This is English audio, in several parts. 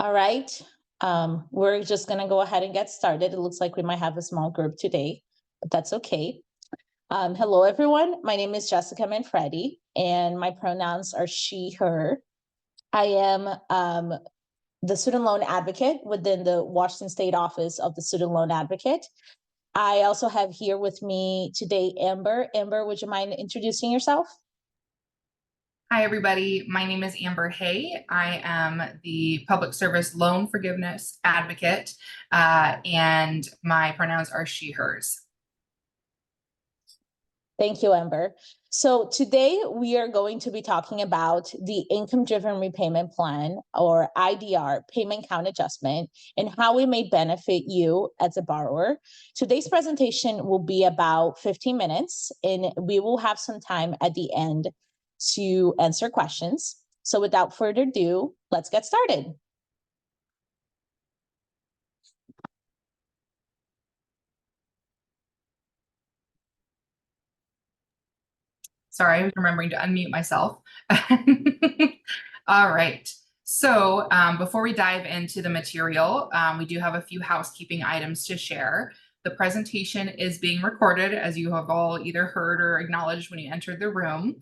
All right, we're just gonna go ahead and get started. It looks like we might have a small group today, but that's okay. Hello, everyone. My name is Jessica Manfredi, and my pronouns are she, her. I am the student loan advocate within the Washington State Office of the Student Loan Advocate. I also have here with me today, Amber. Amber, would you mind introducing yourself? Hi, everybody. My name is Amber Hay. I am the Public Service Loan Forgiveness Advocate, and my pronouns are she, hers. Thank you, Amber. So today we are going to be talking about the Income-Driven Repayment Plan, or IDR Payment Count Adjustment, and how it may benefit you as a borrower. Today's presentation will be about 15 minutes, and we will have some time at the end to answer questions. So without further ado, let's get started. Sorry, I was remembering to unmute myself. All right. So before we dive into the material, we do have a few housekeeping items to share. The presentation is being recorded, as you have all either heard or acknowledged when you entered the room.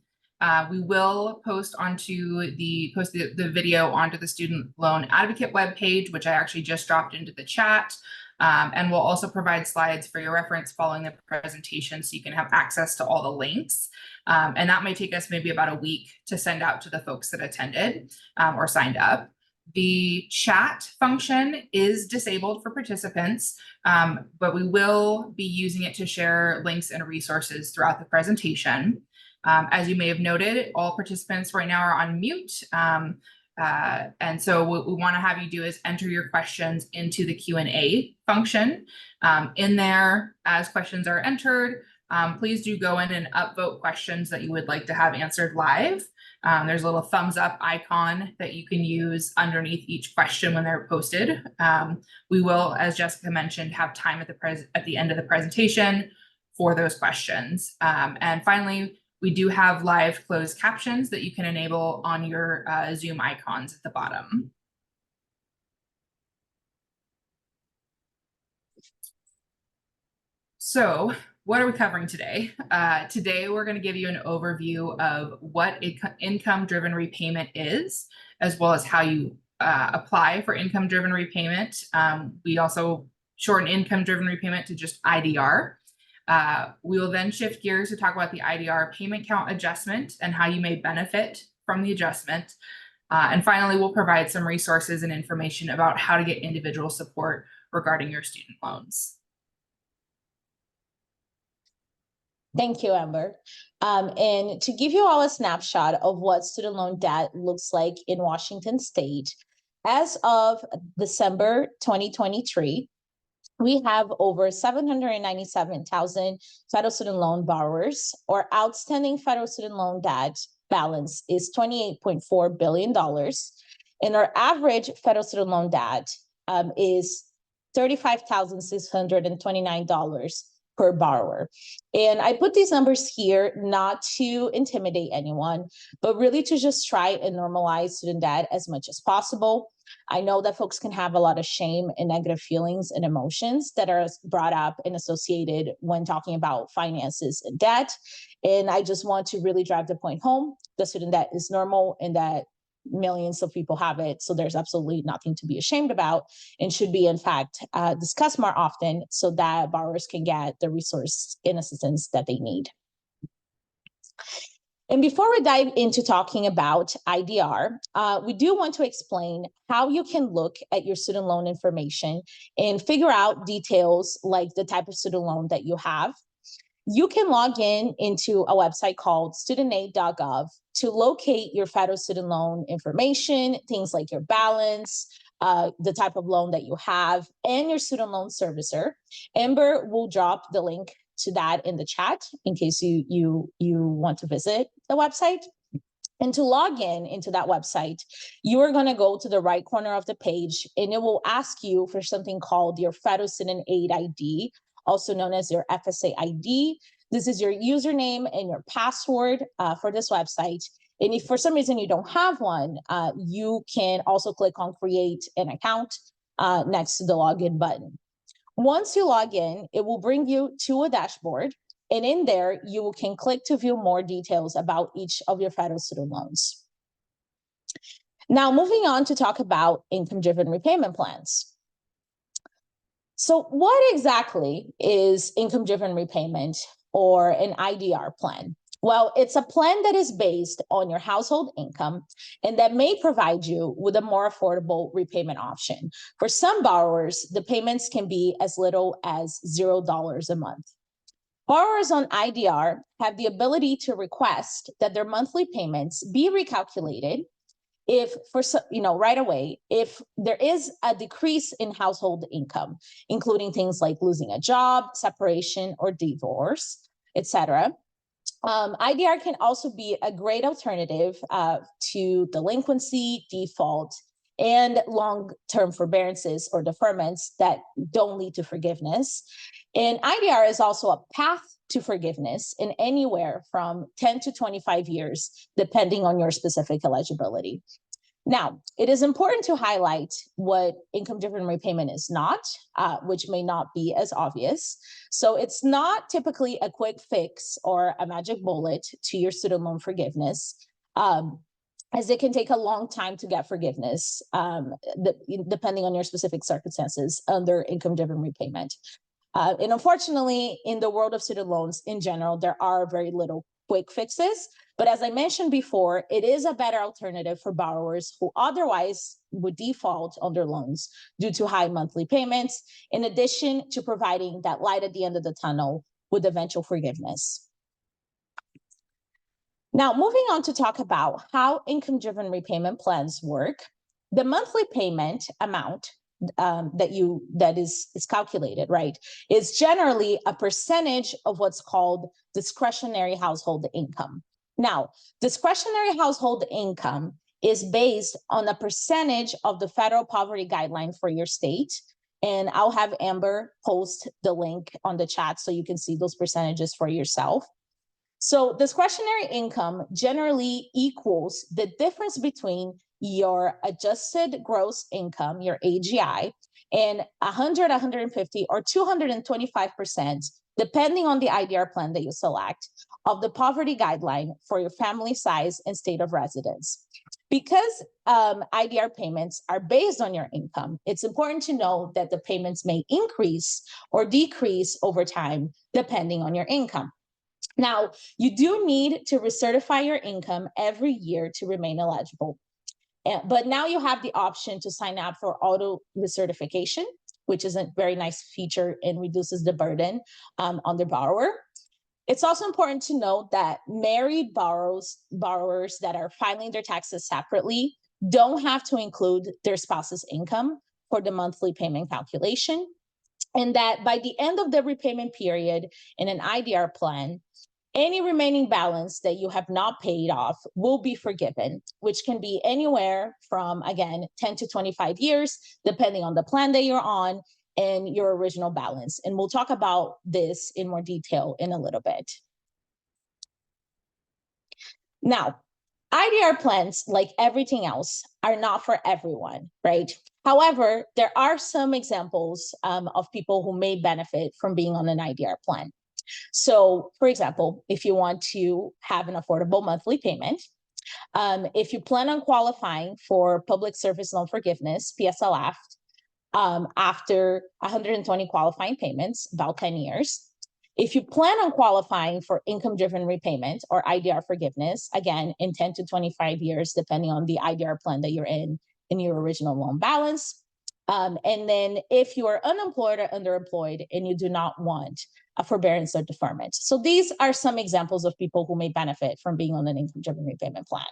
We will post the video onto the Student Loan Advocate webpage, which I actually just dropped into the chat. And we'll also provide slides for your reference following the presentation so you can have access to all the links. And that may take us maybe about a week to send out to the folks that attended or signed up. The chat function is disabled for participants, but we will be using it to share links and resources throughout the presentation. As you may have noted, all participants right now are on mute. And so what we want to have you do is enter your questions into the Q&A function. In there, as questions are entered, please do go in and upvote questions that you would like to have answered live. There's a little thumbs up icon that you can use underneath each question when they're posted. We will, as Jessica mentioned, have time at the end of the presentation for those questions. And finally, we do have live closed captions that you can enable on your Zoom icons at the bottom. So what are we covering today? Today, we're going to give you an overview of what income-driven repayment is, as well as how you apply for income-driven repayment. We also shorten income-driven repayment to just IDR. We will then shift gears to talk about the IDR payment count adjustment and how you may benefit from the adjustment. And finally, we'll provide some resources and information about how to get individual support regarding your student loans. Thank you, Amber. And to give you all a snapshot of what student loan debt looks like in Washington State, as of December 2023, we have over 797,000 federal student loan borrowers. Our outstanding federal student loan debt balance is $28.4 billion. And our average federal student loan debt is $35,629 per borrower. And I put these numbers here not to intimidate anyone, but really to just try and normalize student debt as much as possible. I know that folks can have a lot of shame and negative feelings and emotions that are brought up and associated when talking about finances and debt. And I just want to really drive the point home. The student debt is normal and that millions of people have it. So there's absolutely nothing to be ashamed about and should be, in fact, discussed more often so that borrowers can get the resource and assistance that they need. And before we dive into talking about IDR, we do want to explain how you can look at your student loan information and figure out details like the type of student loan that you have. You can log into a website called studentaid.gov to locate your federal student loan information, things like your balance, the type of loan that you have, and your student loan servicer. Amber will drop the link to that in the chat in case you want to visit the website. And to log into that website, you are going to go to the right corner of the page and it will ask you for something called your Federal Student Aid ID, also known as your FSA ID. This is your username and your password for this website. And if for some reason you don't have one, you can also click on create an account next to the login button. Once you log in, it will bring you to a dashboard. And in there, you can click to view more details about each of your federal student loans. Now, moving on to talk about income-driven repayment plans. So what exactly is income-driven repayment or an IDR plan? Well, it's a plan that is based on your household income and that may provide you with a more affordable repayment option. For some borrowers, the payments can be as little as $0 a month. Borrowers on IDR have the ability to request that their monthly payments be recalculated if right away, if there is a decrease in household income, including things like losing a job, separation, or divorce, etc. IDR can also be a great alternative to delinquency, default, and long-term forbearances or deferments that don't lead to forgiveness. And IDR is also a path to forgiveness in anywhere from 10 to 25 years, depending on your specific eligibility. Now, it is important to highlight what income-driven repayment is not, which may not be as obvious. So it's not typically a quick fix or a magic bullet to your student loan forgiveness, as it can take a long time to get forgiveness, depending on your specific circumstances under income-driven repayment. And unfortunately, in the world of student loans in general, there are very little quick fixes. But as I mentioned before, it is a better alternative for borrowers who otherwise would default on their loans due to high monthly payments, in addition to providing that light at the end of the tunnel with eventual forgiveness. Now, moving on to talk about how income-driven repayment plans work, the monthly payment amount that is calculated, right, is generally a percentage of what's called discretionary household income. Now, discretionary household income is based on a percentage of the federal poverty guideline for your state. And I'll have Amber post the link on the chat so you can see those percentages for yourself. So discretionary income generally equals the difference between your adjusted gross income, your AGI, and 100, 150, or 225%, depending on the IDR plan that you select, of the poverty guideline for your family size and state of residence. Because IDR payments are based on your income, it's important to know that the payments may increase or decrease over time, depending on your income. Now, you do need to recertify your income every year to remain eligible. But now you have the option to sign up for auto recertification, which is a very nice feature and reduces the burden on the borrower. It's also important to note that married borrowers that are filing their taxes separately don't have to include their spouse's income for the monthly payment calculation, and that by the end of the repayment period in an IDR plan, any remaining balance that you have not paid off will be forgiven, which can be anywhere from, again, 10 to 25 years, depending on the plan that you're on and your original balance. And we'll talk about this in more detail in a little bit. Now, IDR plans, like everything else, are not for everyone, right? However, there are some examples of people who may benefit from being on an IDR plan. So, for example, if you want to have an affordable monthly payment, if you plan on qualifying for Public Service Loan Forgiveness, PSLF, after 120 qualifying payments, about 10 years, if you plan on qualifying for income-driven repayment or IDR forgiveness, again, in 10 to 25 years, depending on the IDR plan that you're in your original loan balance. And then if you are unemployed or underemployed and you do not want a forbearance or deferment. So these are some examples of people who may benefit from being on an income-driven repayment plan.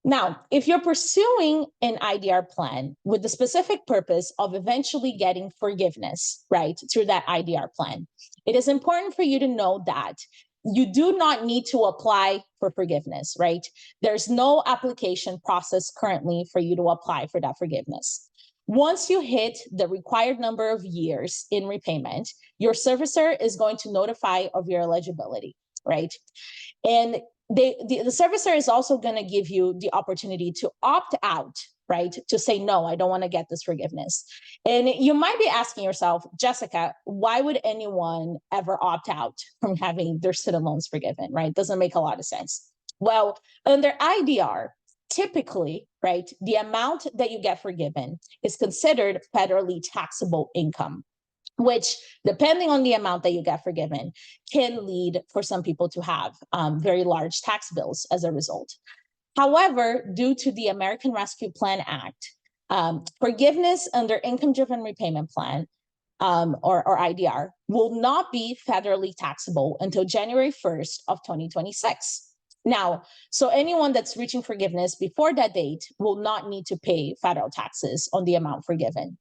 Now, if you're pursuing an IDR plan with the specific purpose of eventually getting forgiveness, right, through that IDR plan, it is important for you to know that you do not need to apply for forgiveness, right? There's no application process currently for you to apply for that forgiveness. Once you hit the required number of years in repayment, your servicer is going to notify of your eligibility, right? And the servicer is also going to give you the opportunity to opt out, right? To say, no, I don't want to get this forgiveness. And you might be asking yourself, Jessica, why would anyone ever opt out from having their student loans forgiven, right? Doesn't make a lot of sense. Well, under IDR, typically, right, the amount that you get forgiven is considered federally taxable income, which, depending on the amount that you get forgiven, can lead for some people to have very large tax bills as a result. However, due to the American Rescue Plan Act, forgiveness under Income-Driven Repayment Plan, or IDR, will not be federally taxable until January 1st of 2026. Now, so anyone that's reaching forgiveness before that date will not need to pay federal taxes on the amount forgiven.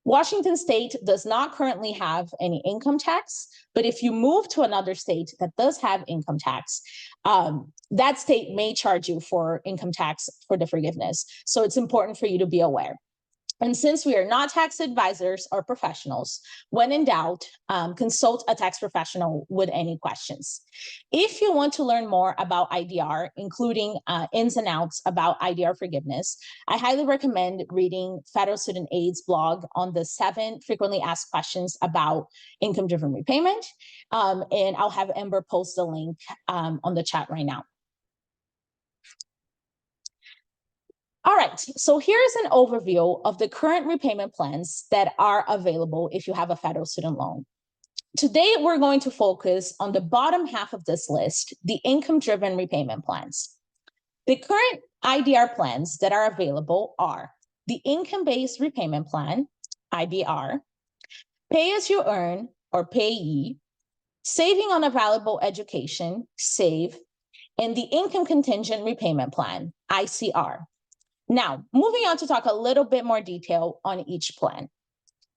Washington state does not currently have any income tax, but if you move to another state that does have income tax, that state may charge you for income tax for the forgiveness. So it's important for you to be aware. And since we are not tax advisors or professionals, when in doubt, consult a tax professional with any questions. If you want to learn more about IDR, including ins and outs about IDR forgiveness, I highly recommend reading Federal Student Aid's blog on the 7 frequently asked questions about income-driven repayment. And I'll have Amber post the link on the chat right now. All right, so here's an overview of the current repayment plans that are available if you have a federal student loan. Today, we're going to focus on the bottom half of this list, the income-driven repayment plans. The current IDR plans that are available are the income-based repayment plan, IDR, pay-as-you-earn or payee, saving on a valuable education, SAVE, and the income contingent repayment plan, ICR. Now, moving on to talk a little bit more detail on each plan.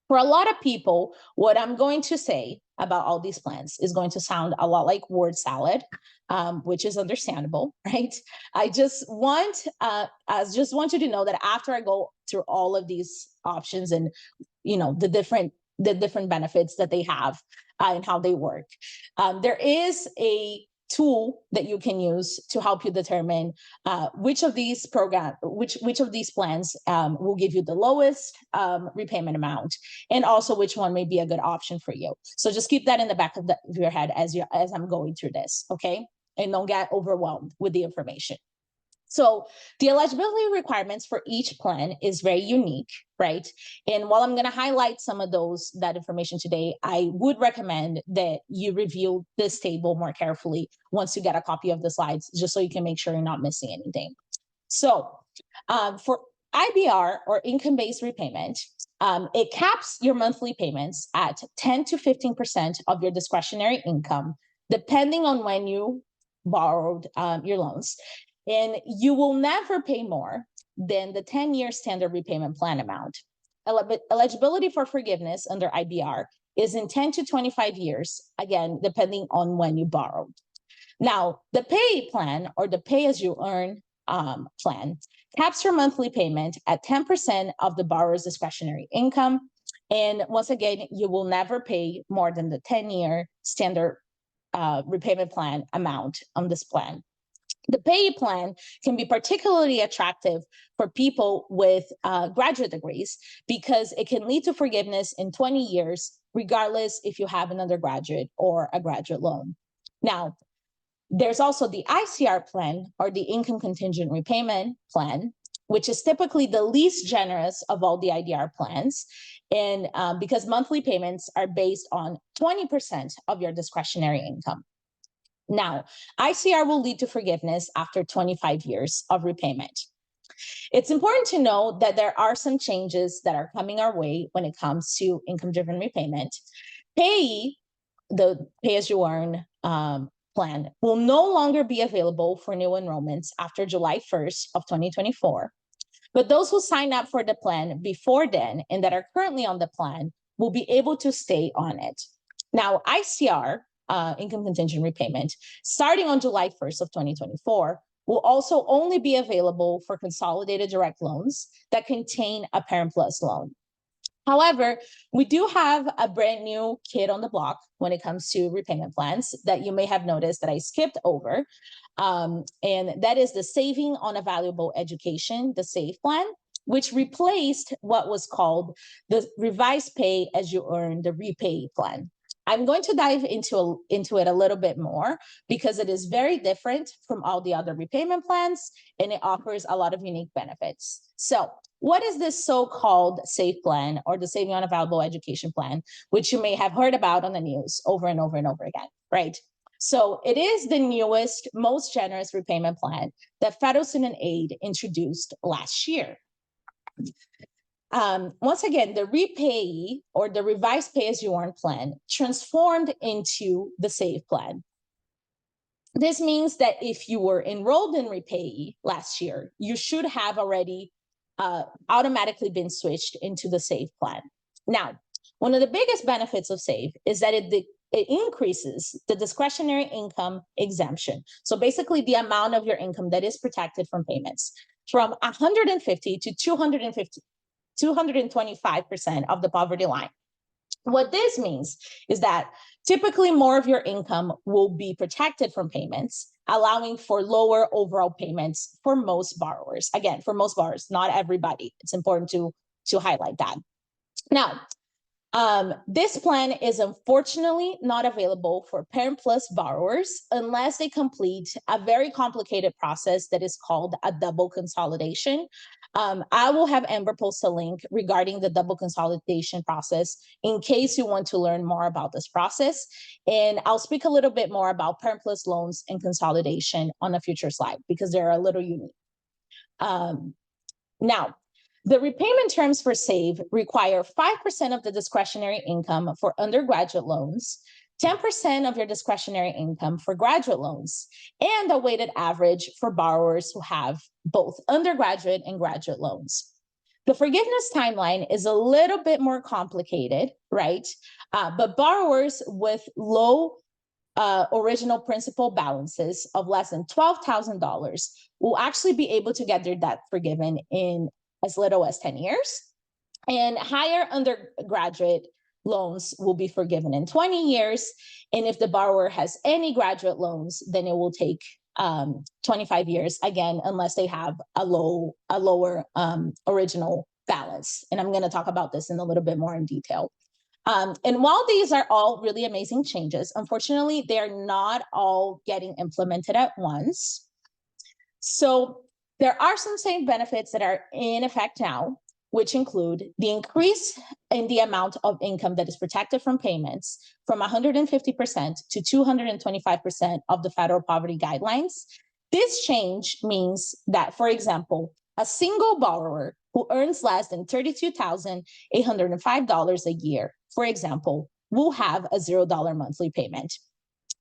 For a lot of people, what I'm going to say about all these plans is going to sound a lot like word salad, which is understandable, right? I just want you to know that after I go through all of these options and the different benefits that they have and how they work, there is a tool that you can use to help you determine which of these plans will give you the lowest repayment amount, and also which one may be a good option for you. So just keep that in the back of your head as I'm going through this, okay? And don't get overwhelmed with the information. So the eligibility requirements for each plan is very unique, right? And while I'm going to highlight some of that information today, I would recommend that you review this table more carefully once you get a copy of the slides, just so you can make sure you're not missing anything. So for IBR, or income-based repayment, it caps your monthly payments at 10 to 15% of your discretionary income, depending on when you borrowed your loans. And you will never pay more than the 10-year standard repayment plan amount. Eligibility for forgiveness under IBR is in 10 to 25 years, again, depending on when you borrowed. Now, the pay plan, or the pay-as-you-earn plan, caps your monthly payment at 10% of the borrower's discretionary income. And once again, you will never pay more than the 10-year standard repayment plan amount on this plan. The pay plan can be particularly attractive for people with graduate degrees because it can lead to forgiveness in 20 years, regardless if you have an undergraduate or a graduate loan. Now, there's also the ICR plan, or the income contingent repayment plan, which is typically the least generous of all the IDR plans. And because monthly payments are based on 20% of your discretionary income. Now, ICR will lead to forgiveness after 25 years of repayment. It's important to know that there are some changes that are coming our way when it comes to income-driven repayment. Payee, the pay-as-you-earn plan, will no longer be available for new enrollments after July 1st of 2024. But those who sign up for the plan before then and that are currently on the plan will be able to stay on it. Now, ICR, income contingent repayment, starting on July 1st of 2024, will also only be available for consolidated direct loans that contain a Parent Plus loan. However, we do have a brand new kid on the block when it comes to repayment plans that you may have noticed that I skipped over. And that is the Saving on a Valuable Education, the SAVE plan, which replaced what was called the Revised Pay as You Earn, the REPAY plan. I'm going to dive into it a little bit more because it is very different from all the other repayment plans and it offers a lot of unique benefits. So what is this so-called SAVE plan or the Saving on a Valuable Education plan, which you may have heard about on the news over and over and over again, right? So it is the newest, most generous repayment plan that federal student aid introduced last year. Once again, the REPAY or the Revised Pay as You Earn plan transformed into the SAVE plan. This means that if you were enrolled in REPAY last year, you should have already automatically been switched into the SAVE plan. Now, one of the biggest benefits of SAVE is that it increases the discretionary income exemption. So basically the amount of your income that is protected from payments from 150 to 225% of the poverty line. What this means is that typically more of your income will be protected from payments, allowing for lower overall payments for most borrowers. Again, for most borrowers, not everybody. It's important to highlight that. Now, this plan is unfortunately not available for Parent Plus borrowers unless they complete a very complicated process that is called a double consolidation. I will have Amber post a link regarding the double consolidation process in case you want to learn more about this process. And I'll speak a little bit more about Parent Plus loans and consolidation on a future slide because they're a little unique. Now, the repayment terms for SAVE require 5% of the discretionary income for undergraduate loans, 10% of your discretionary income for graduate loans, and a weighted average for borrowers who have both undergraduate and graduate loans. The forgiveness timeline is a little bit more complicated, right? But borrowers with low original principal balances of less than $12,000 will actually be able to get their debt forgiven in as little as 10 years. And higher undergraduate loans will be forgiven in 20 years. And if the borrower has any graduate loans, then it will take 25 years, again, unless they have a lower original balance. And I'm going to talk about this in a little bit more in detail. And while these are all really amazing changes, unfortunately, they're not all getting implemented at once. So there are some SAVE benefits that are in effect now, which include the increase in the amount of income that is protected from payments from 150% to 225% of the federal poverty guidelines. This change means that, for example, a single borrower who earns less than $32,805 a year, for example, will have a $0 monthly payment.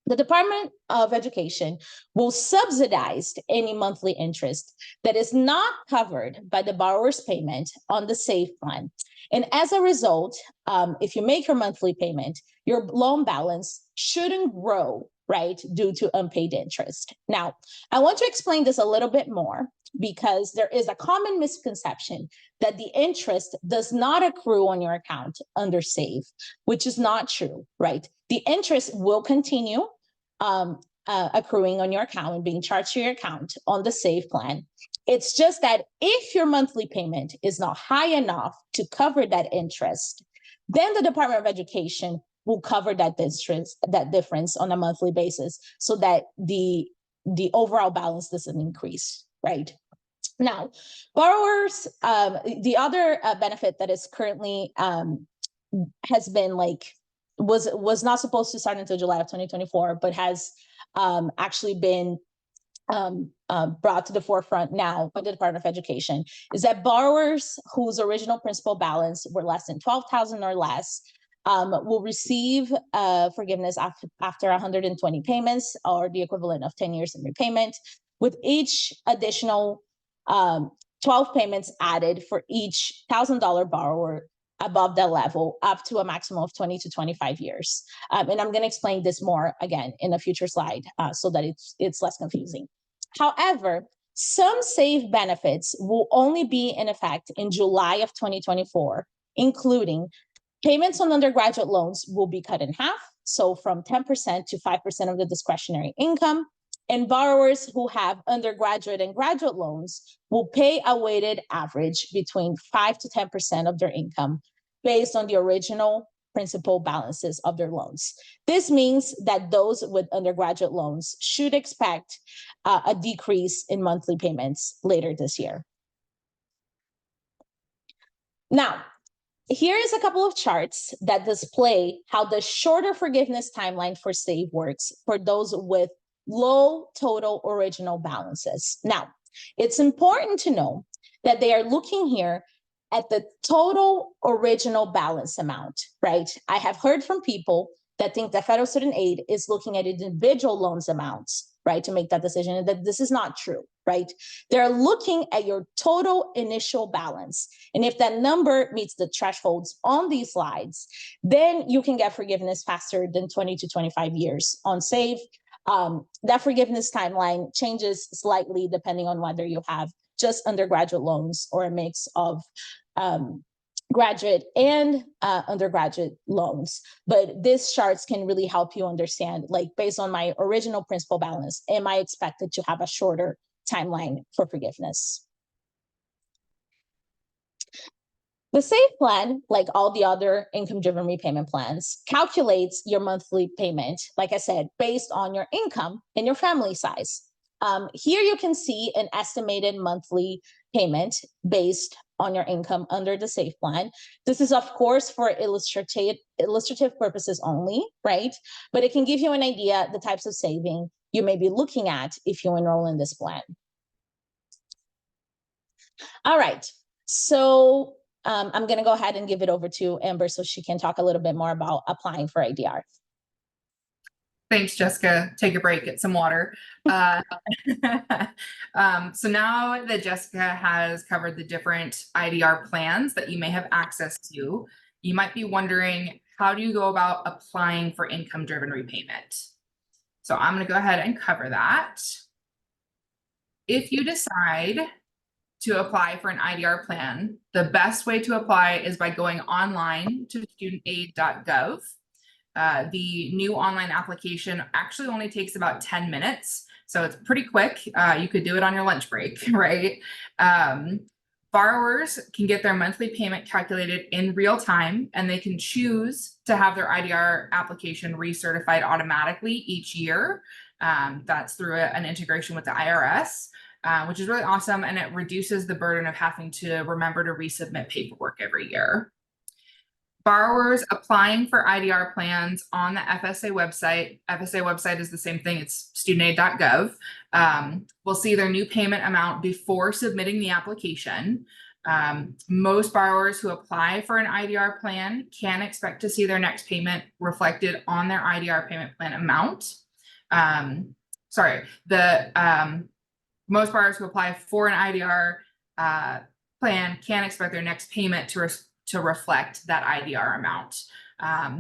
The Department of Education will subsidize any monthly interest that is not covered by the borrower's payment on the SAVE plan. And as a result, if you make your monthly payment, your loan balance shouldn't grow, right, due to unpaid interest. Now, I want to explain this a little bit more because there is a common misconception that the interest does not accrue on your account under SAVE, which is not true, right? The interest will continue accruing on your account and being charged to your account on the SAVE plan. It's just that if your monthly payment is not high enough to cover that interest, then the Department of Education will cover that difference on a monthly basis so that the overall balance doesn't increase, right? Now, borrowers, the other benefit that is currently has been was not supposed to start until July of 2024, but has actually been brought to the forefront now by the Department of Education, is that borrowers whose original principal balance were less than $12,000 or less will receive forgiveness after 120 payments, or the equivalent of 10 years in repayment, with each additional 12 payments added for each $1,000 borrower above that level, up to a maximum of 20 to 25 years. And I'm going to explain this more again in a future slide so that it's less confusing. However, some SAVE benefits will only be in effect in July of 2024 including payments on undergraduate loans will be cut in half, so from 10% to 5% of the discretionary income. And borrowers who have undergraduate and graduate loans will pay a weighted average between 5 to 10% of their income based on the original principal balances of their loans. This means that those with undergraduate loans should expect a decrease in monthly payments later this year. Now, here is a couple of charts that display how the shorter forgiveness timeline for SAVE works for those with low total original balances. Now, it's important to know that they are looking here at the total original balance amount, right? I have heard from people that think that federal student aid is looking at individual loans amounts, right, to make that decision, and that this is not true, right? They're looking at your total initial balance. And if that number meets the thresholds on these slides, then you can get forgiveness faster than 20 to 25 years on SAVE. That forgiveness timeline changes slightly depending on whether you have just undergraduate loans or a mix of graduate and undergraduate loans. But these charts can really help you understand, like, based on my original principal balance, am I expected to have a shorter timeline for forgiveness? The SAVE plan, like all the other income-driven repayment plans, calculates your monthly payment, like I said, based on your income and your family size. Here you can see an estimated monthly payment based on your income under the SAVE plan. This is, of course, for illustrative purposes only, right? But it can give you an idea the types of saving you may be looking at if you enroll in this plan. All right, so I'm going to go ahead and give it over to Amber so she can talk a little bit more about applying for IDR. Thanks, Jessica. Take a break, get some water. So now that Jessica has covered the different IDR plans that you may have access to, you might be wondering, how do you go about applying for income-driven repayment? So I'm going to go ahead and cover that. If you decide to apply for an IDR plan, the best way to apply is by going online to studentaid.gov. The new online application actually only takes about 10 minutes, so it's pretty quick. You could do it on your lunch break, right? Borrowers can get their monthly payment calculated in real time, and they can choose to have their IDR application recertified automatically each year. That's through an integration with the IRS. Which is really awesome, and it reduces the burden of having to remember to resubmit paperwork every year. Borrowers applying for IDR plans on the FSA website is the same thing, it's studentaid.gov, will see their new payment amount before submitting the application. Most borrowers who apply for an IDR plan can expect to see their next payment reflected on their IDR payment plan amount. Most borrowers who apply for an IDR plan can expect their next payment to reflect that IDR amount.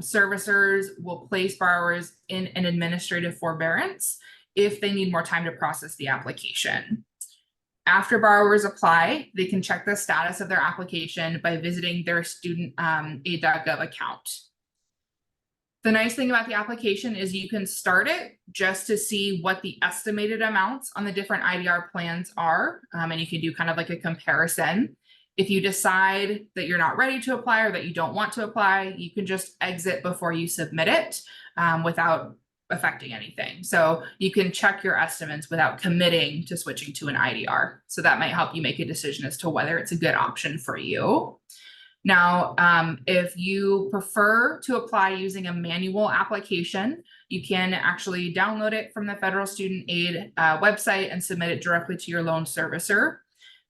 Servicers will place borrowers in an administrative forbearance if they need more time to process the application. After borrowers apply, they can check the status of their application by visiting their studentaid.gov account. The nice thing about the application is you can start it just to see what the estimated amounts on the different IDR plans are, and you can do kind of like a comparison. If you decide that you're not ready to apply or that you don't want to apply, you can just exit before you submit it without affecting anything. So you can check your estimates without committing to switching to an IDR. So that might help you make a decision as to whether it's a good option for you. Now, if you prefer to apply using a manual application, you can actually download it from the Federal Student Aid website and submit it directly to your loan servicer.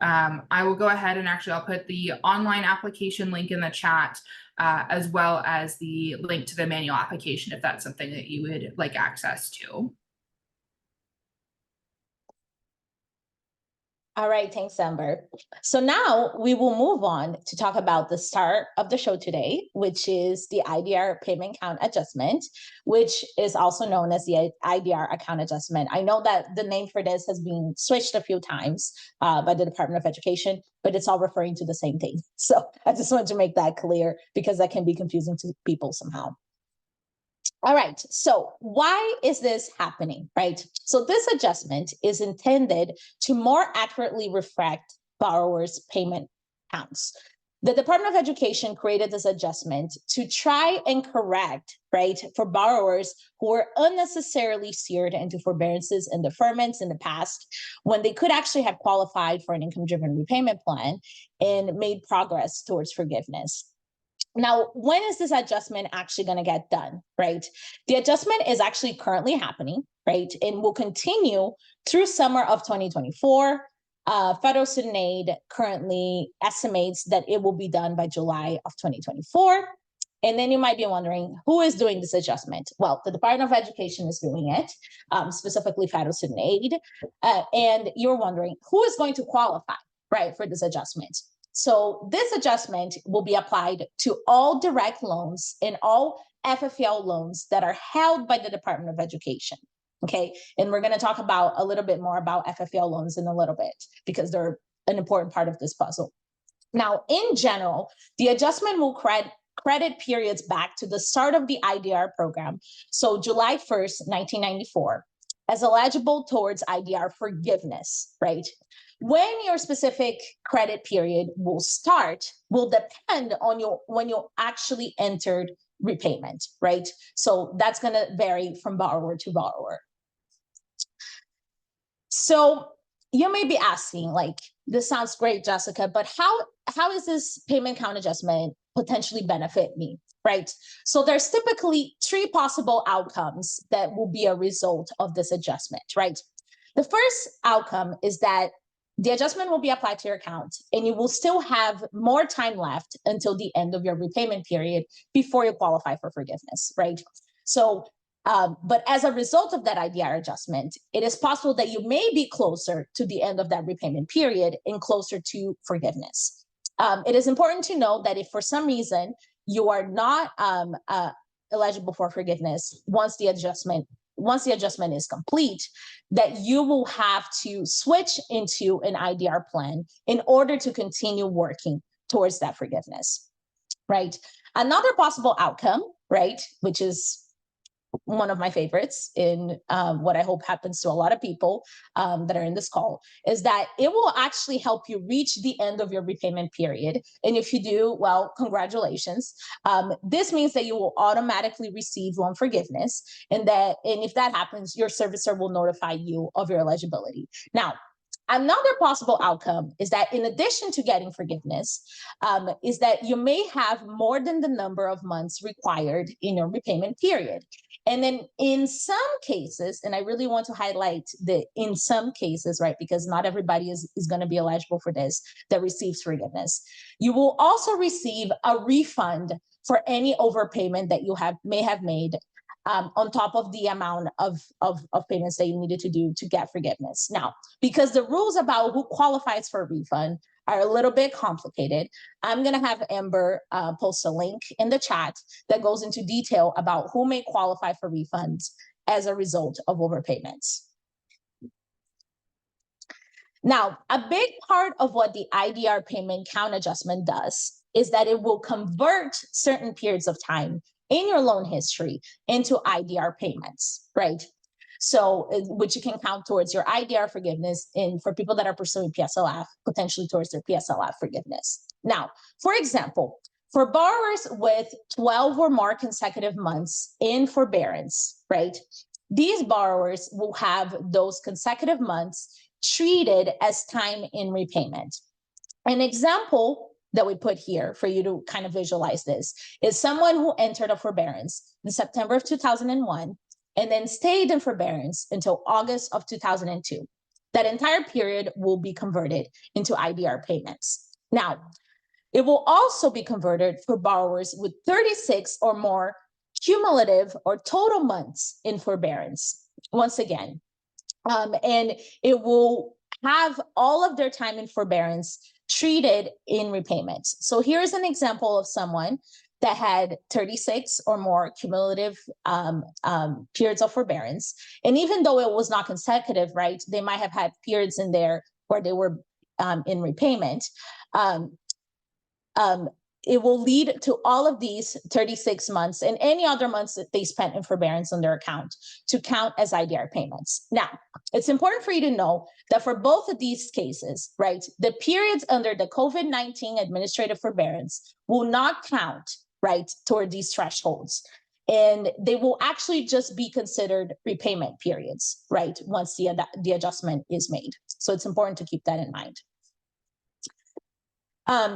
I will go ahead and I'll put the online application link in the chat, as well as the link to the manual application if that's something that you would like access to. All right, thanks, Amber. So now we will move on to talk about the start of the show today, which is the IDR Payment Account Adjustment, which is also known as the IDR Account Adjustment. I know that the name for this has been switched a few times by the Department of Education, but it's all referring to the same thing. So I just wanted to make that clear because that can be confusing to people somehow. All right, so why is this happening, right? So this adjustment is intended to more accurately reflect borrowers' payment counts. The Department of Education created this adjustment to try and correct, right, for borrowers who were unnecessarily steered into forbearances and deferments in the past when they could actually have qualified for an income-driven repayment plan and made progress towards forgiveness. Now, when is this adjustment actually going to get done, right? The adjustment is actually currently happening, right? And will continue through summer of 2024. Federal student aid currently estimates that it will be done by July of 2024. And then you might be wondering, who is doing this adjustment? Well, the Department of Education is doing it, specifically federal student aid. And you're wondering, who is going to qualify, right, for this adjustment? So this adjustment will be applied to all direct loans and all FFL loans that are held by the Department of Education. Okay, and we're going to talk about a little bit more about FFL loans in a little bit because they're an important part of this puzzle. Now, in general, the adjustment will credit periods back to the start of the IDR program, so July 1st, 1994, as eligible towards IDR forgiveness, right? When your specific credit period will start will depend on when you actually entered repayment, right? So that's going to vary from borrower to borrower. So you may be asking, like, this sounds great, Jessica, but how is this payment account adjustment potentially benefit me, right? So there's typically three possible outcomes that will be a result of this adjustment, right? The first outcome is that the adjustment will be applied to your account and you will still have more time left until the end of your repayment period before you qualify for forgiveness, right? So, but as a result of that IDR adjustment, it is possible that you may be closer to the end of that repayment period and closer to forgiveness. It is important to know that if for some reason you are not eligible for forgiveness once the adjustment is complete, that you will have to switch into an IDR plan in order to continue working towards that forgiveness, right? Another possible outcome, right, which is one of my favorites in what I hope happens to a lot of people that are in this call, is that it will actually help you reach the end of your repayment period. And if you do, well, congratulations. This means that you will automatically receive loan forgiveness, and if that happens, your servicer will notify you of your eligibility. Now, another possible outcome is that in addition to getting forgiveness, is that you may have more than the number of months required in your repayment period. And then in some cases, and I really want to highlight the in some cases, right, because not everybody is going to be eligible for this, that receives forgiveness. You will also receive a refund for any overpayment that you may have made on top of the amount of payments that you needed to do to get forgiveness. Now, because the rules about who qualifies for a refund are a little bit complicated, I'm going to have Amber post a link in the chat that goes into detail about who may qualify for refunds as a result of overpayments. Now, a big part of what the IDR payment count adjustment does is that it will convert certain periods of time in your loan history into IDR payments, right? So, which you can count towards your IDR forgiveness, and for people that are pursuing PSLF, potentially towards their PSLF forgiveness. Now, for example, for borrowers with 12 or more consecutive months in forbearance, right? These borrowers will have those consecutive months treated as time in repayment. An example that we put here for you to kind of visualize this is someone who entered a forbearance in September of 2001 and then stayed in forbearance until August of 2002. That entire period will be converted into IDR payments. Now, it will also be converted for borrowers with 36 or more cumulative or total months in forbearance. Once again, and it will have all of their time in forbearance treated in repayment. So here's an example of someone that had 36 or more cumulative periods of forbearance. And even though it was not consecutive, right, they might have had periods in there where they were in repayment. It will lead to all of these 36 months and any other months that they spent in forbearance on their account to count as IDR payments. Now, it's important for you to know that for both of these cases, right, the periods under the COVID-19 administrative forbearance will not count, right, toward these thresholds. And they will actually just be considered repayment periods, right, once the adjustment is made. So it's important to keep that in mind.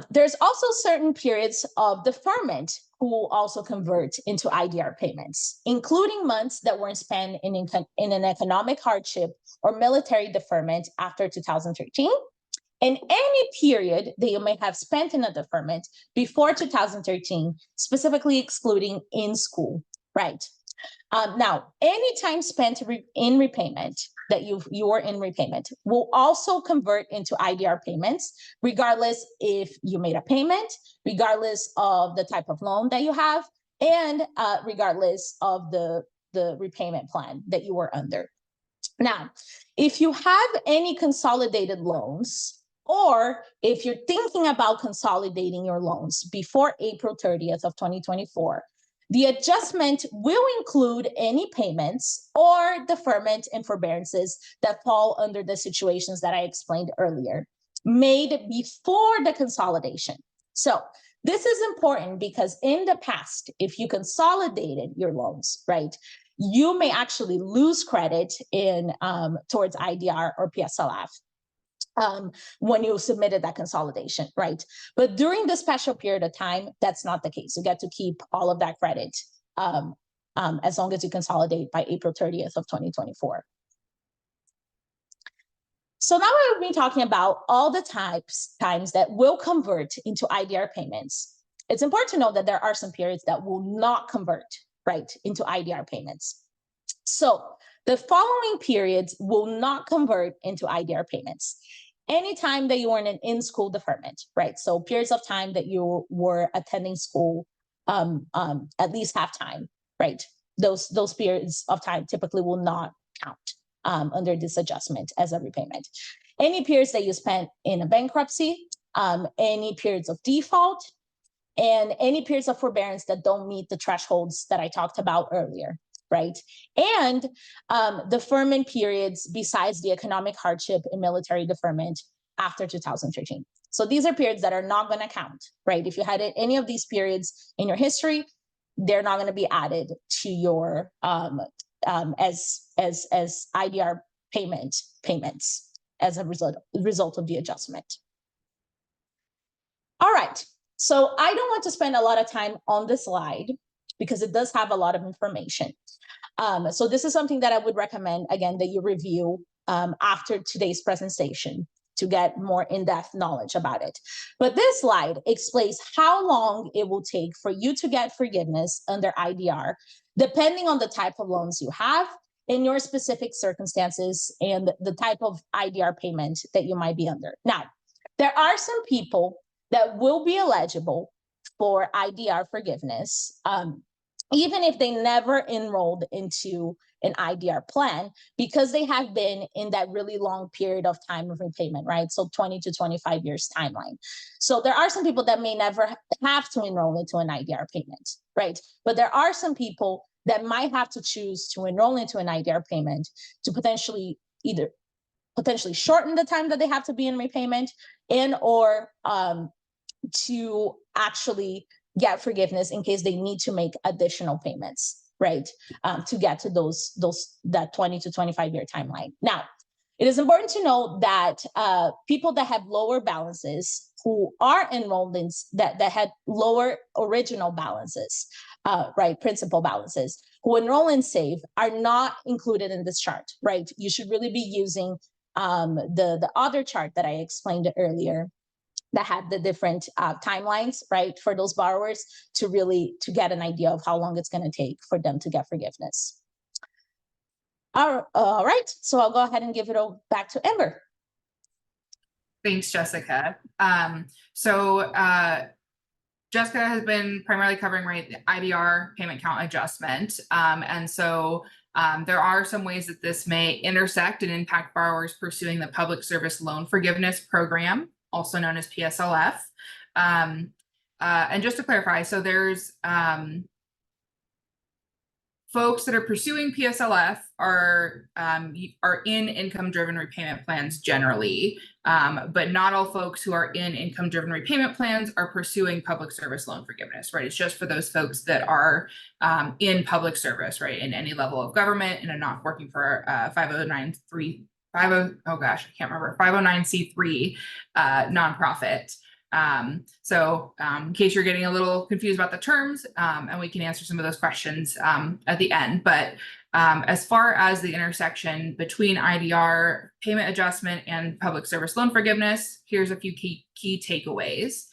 There's also certain periods of deferment who also convert into IDR payments, including months that were spent in an economic hardship or military deferment after 2013, and any period that you may have spent in a deferment before 2013, specifically excluding in school, right? Now, any time spent in repayment that you are in repayment will also convert into IDR payments, regardless if you made a payment, regardless of the type of loan that you have, and regardless of the repayment plan that you were under. Now, if you have any consolidated loans, or if you're thinking about consolidating your loans before April 30th of 2024, the adjustment will include any payments or deferment and forbearances that fall under the situations that I explained earlier, made before the consolidation. So this is important because in the past, if you consolidated your loans, right, you may actually lose credit in towards IDR or PSLF. When you submitted that consolidation, right? But during the special period of time, that's not the case. You get to keep all of that credit as long as you consolidate by April 30th of 2024. So now we'll be talking about all the times that will convert into IDR payments. It's important to know that there are some periods that will not convert, right, into IDR payments. So the following periods will not convert into IDR payments. Anytime that you were in an in-school deferment, right? So periods of time that you were attending school at least half time, right? Those periods of time typically will not count under this adjustment as a repayment. Any periods that you spent in a bankruptcy, any periods of default, and any periods of forbearance that don't meet the thresholds that I talked about earlier, right? And deferment periods besides the economic hardship and military deferment after 2013. So these are periods that are not going to count, right? If you had any of these periods in your history, they're not going to be added to your as IDR payments as a result of the adjustment. All right, so I don't want to spend a lot of time on this slide because it does have a lot of information. So this is something that I would recommend, again, that you review after today's presentation to get more in-depth knowledge about it. But this slide explains how long it will take for you to get forgiveness under IDR, depending on the type of loans you have, in your specific circumstances, and the type of IDR payment that you might be under. Now, there are some people that will be eligible for IDR forgiveness, even if they never enrolled into an IDR plan, because they have been in that really long period of time of repayment, right? So 20 to 25 years timeline. So there are some people that may never have to enroll into an IDR payment, right? But there are some people that might have to choose to enroll into an IDR payment to potentially shorten the time that they have to be in repayment, and or to actually get forgiveness in case they need to make additional payments, right? To get to that 20 to 25 year timeline. Now, it is important to know that people that have lower balances, who are enrolled in that had lower original balances, right, principal balances, who enroll in SAVE are not included in this chart, right? You should really be using the other chart that I explained earlier that had the different timelines, right, for those borrowers to get an idea of how long it's going to take for them to get forgiveness. All right, so I'll go ahead and give it back to Amber. Thanks, Jessica. Jessica has been primarily covering, right, the IDR payment count adjustment. There are some ways that this may intersect and impact borrowers pursuing the Public Service Loan Forgiveness Program, also known as PSLF. And just to clarify, so there's folks that are pursuing PSLF are in income-driven repayment plans generally, but not all folks who are in income-driven repayment plans are pursuing public service loan forgiveness, right? It's just for those folks that are in public service, right, in any level of government and are not working for 509c3 nonprofit. In case you're getting a little confused about the terms, and we can answer some of those questions at the end. But as far as the intersection between IDR payment adjustment and public service loan forgiveness, here's a few key takeaways.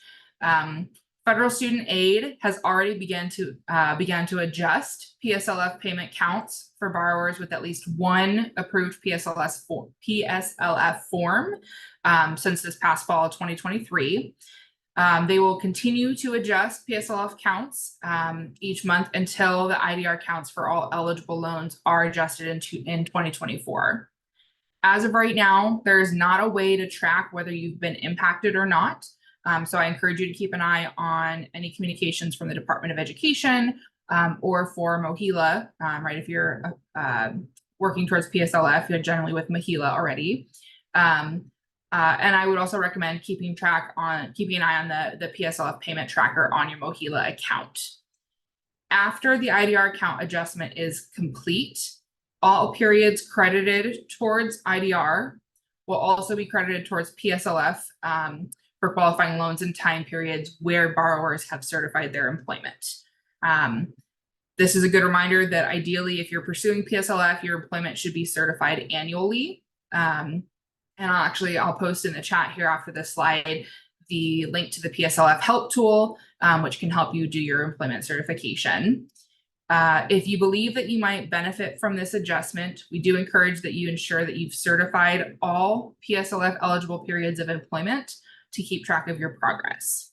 Federal student aid has already began to adjust PSLF payment counts for borrowers with at least one approved PSLF form since this past fall of 2023. They will continue to adjust PSLF counts each month until the IDR counts for all eligible loans are adjusted in 2024. As of right now, there is not a way to track whether you've been impacted or not. So I encourage you to keep an eye on any communications from the Department of Education or for MOHELA, right? If you're working towards PSLF, you're generally with MOHELA already. And I would also recommend keeping an eye on the PSLF payment tracker on your MOHELA account. After the IDR account adjustment is complete, all periods credited towards IDR will also be credited towards PSLF for qualifying loans in time periods where borrowers have certified their employment. This is a good reminder that ideally, if you're pursuing PSLF, your employment should be certified annually. And I'll post in the chat here after this slide the link to the PSLF help tool, which can help you do your employment certification. If you believe that you might benefit from this adjustment, we do encourage that you ensure that you've certified all PSLF eligible periods of employment to keep track of your progress.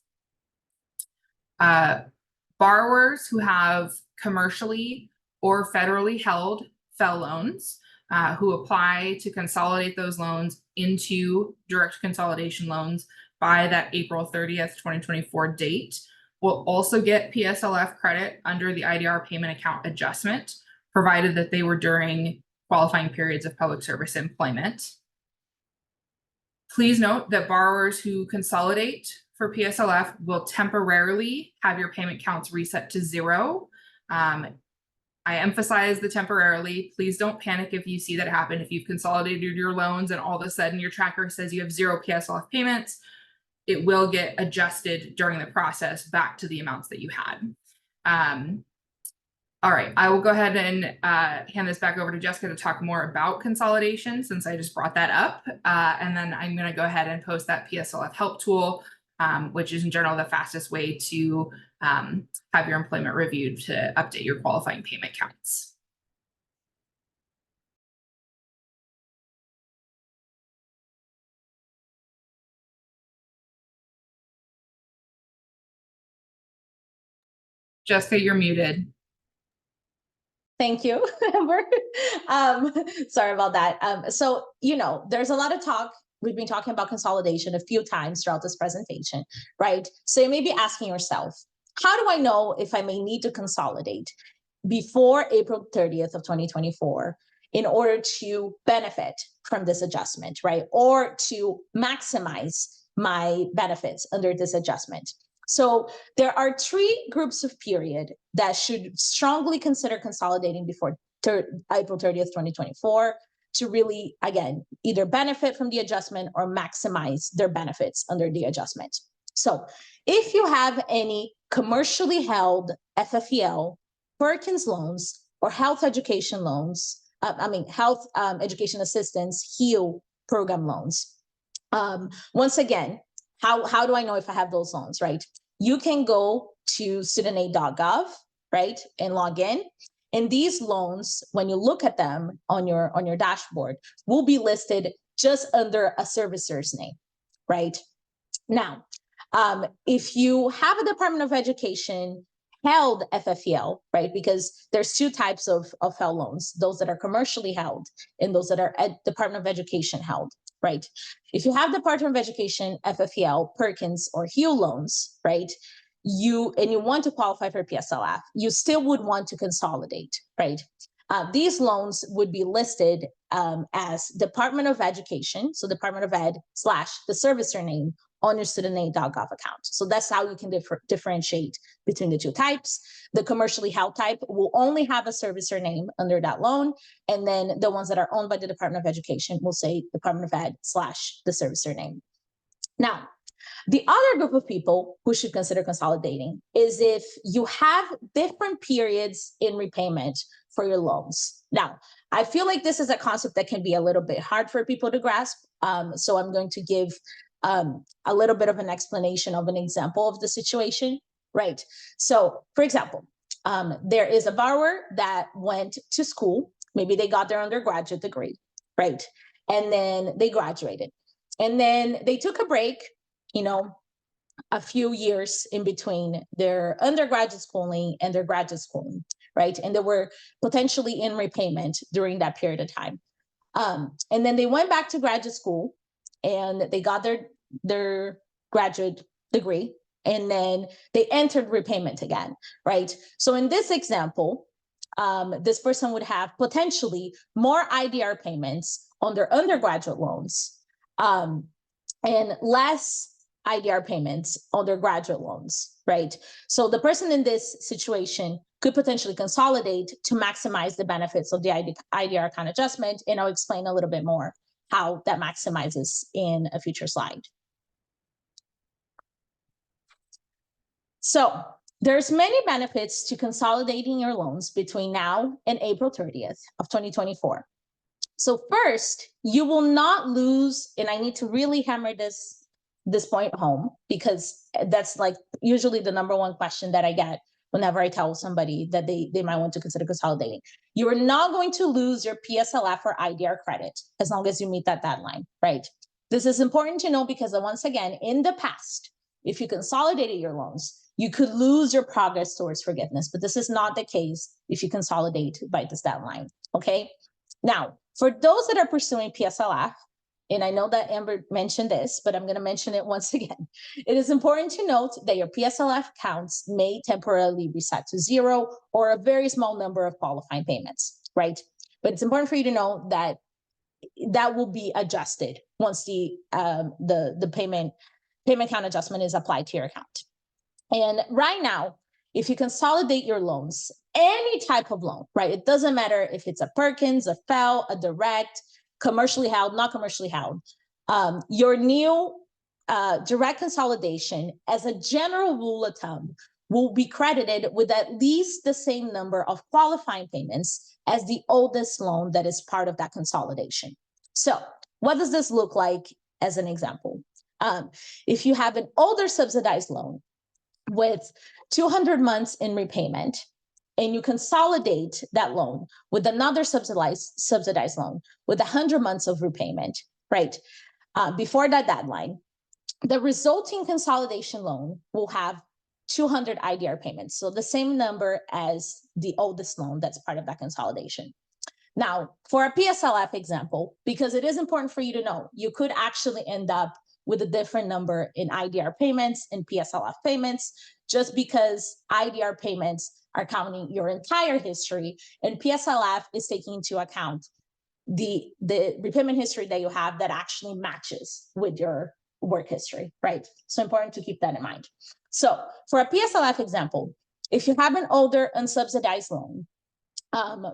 Borrowers who have commercially or federally held FFEL loans who apply to consolidate those loans into direct consolidation loans by that April 30th, 2024 date will also get PSLF credit under the IDR payment account adjustment, provided that they were during qualifying periods of public service employment. Please note that borrowers who consolidate for PSLF will temporarily have your payment counts reset to 0. I emphasize the temporarily. Please don't panic if you see that happen. If you've consolidated your loans and all of a sudden your tracker says you have 0 PSLF payments, it will get adjusted during the process back to the amounts that you had. All right, I will go ahead and hand this back over to Jessica to talk more about consolidation since I just brought that up. And then I'm going to go ahead and post that PSLF help tool, which is in general the fastest way to have your employment reviewed to update your qualifying payment counts. Jessica, you're muted. Thank you, Amber. Sorry about that. So, there's a lot of talk. We've been talking about consolidation a few times throughout this presentation, right? So you may be asking yourself, how do I know if I may need to consolidate before April 30th of 2024 in order to benefit from this adjustment, right? Or to maximize my benefits under this adjustment? So there are 3 groups of period that should strongly consider consolidating before April 30th, 2024 to really, again, either benefit from the adjustment or maximize their benefits under the adjustment. So if you have any commercially held FFEL, Perkins loans, or health education loans, health education assistance, HEAL program loans. Once again, how do I know if I have those loans, right? You can go to studentaid.gov, right, and log in. And these loans, when you look at them on your dashboard, will be listed just under a servicer's name. right? Now, if you have a Department of Education held FFEL, right? Because there's two types of FFEL loans, those that are commercially held and those that are at Department of Education held, right? If you have Department of Education FFEL, Perkins, or HUE loans, right? You want to qualify for PSLF, you still would want to consolidate, right? These loans would be listed as Department of Education, so Department of Ed / the servicer name on your studentaid.gov account. So that's how you can differentiate between the two types. The commercially held type will only have a servicer name under that loan. And then the ones that are owned by the Department of Education will say Department of Ed / the servicer name. Now, the other group of people who should consider consolidating is if you have different periods in repayment for your loans. Now, I feel like this is a concept that can be a little bit hard for people to grasp. So I'm going to give a little bit of an explanation of an example of the situation, right? So, for example, there is a borrower that went to school. Maybe they got their undergraduate degree, right? And then they graduated. And then they took a break, a few years in between their undergraduate schooling and their graduate schooling, right? And they were potentially in repayment during that period of time. And then they went back to graduate school and they got their graduate degree, and then they entered repayment again, right? So in this example, this person would have potentially more IDR payments on their undergraduate loans and less IDR payments on their graduate loans, right? So the person in this situation could potentially consolidate to maximize the benefits of the IDR account adjustment, and I'll explain a little bit more how that maximizes in a future slide. So there's many benefits to consolidating your loans between now and April 30th of 2024. So first, you will not lose, and I need to really hammer this point home because that's like usually the number one question that I get whenever I tell somebody that they might want to consider consolidating. You are not going to lose your PSLF or IDR credit as long as you meet that deadline, right? This is important to know because once again, in the past, if you consolidated your loans, you could lose your progress towards forgiveness, but this is not the case if you consolidate by this deadline, okay? Now, for those that are pursuing PSLF, and I know that Amber mentioned this, but I'm going to mention it once again. It is important to note that your PSLF counts may temporarily reset to zero or a very small number of qualifying payments, right? But it's important for you to know that that will be adjusted once the payment count adjustment is applied to your account. And right now, if you consolidate your loans, any type of loan, right? It doesn't matter if it's a Perkins, a FFEL, a direct, commercially held, not commercially held. Your new direct consolidation, as a general rule of thumb, will be credited with at least the same number of qualifying payments as the oldest loan that is part of that consolidation. So what does this look like as an example? If you have an older subsidized loan with 200 months in repayment, and you consolidate that loan with another subsidized loan with 100 months of repayment, right? Before that deadline, the resulting consolidation loan will have 200 IDR payments. So the same number as the oldest loan that's part of that consolidation. Now, for a PSLF example, because it is important for you to know, you could actually end up with a different number in IDR payments and PSLF payments, just because IDR payments are counting your entire history, and PSLF is taking into account the repayment history that you have that actually matches with your work history, right? So important to keep that in mind. So for a PSLF example, if you have an older unsubsidized loan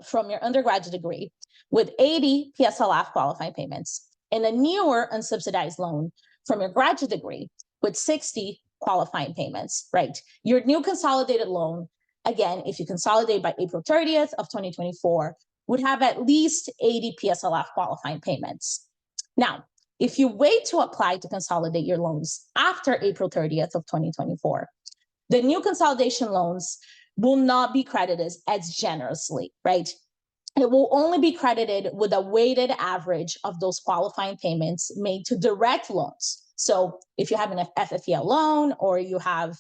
from your undergraduate degree with 80 PSLF qualifying payments and a newer unsubsidized loan from your graduate degree with 60 qualifying payments, right? Your new consolidated loan, again, if you consolidate by April 30th of 2024, would have at least 80 PSLF qualifying payments. Now, if you wait to apply to consolidate your loans after April 30th of 2024, the new consolidation loans will not be credited as generously, right? It will only be credited with a weighted average of those qualifying payments made to direct loans So if you have an FFEL loan or you have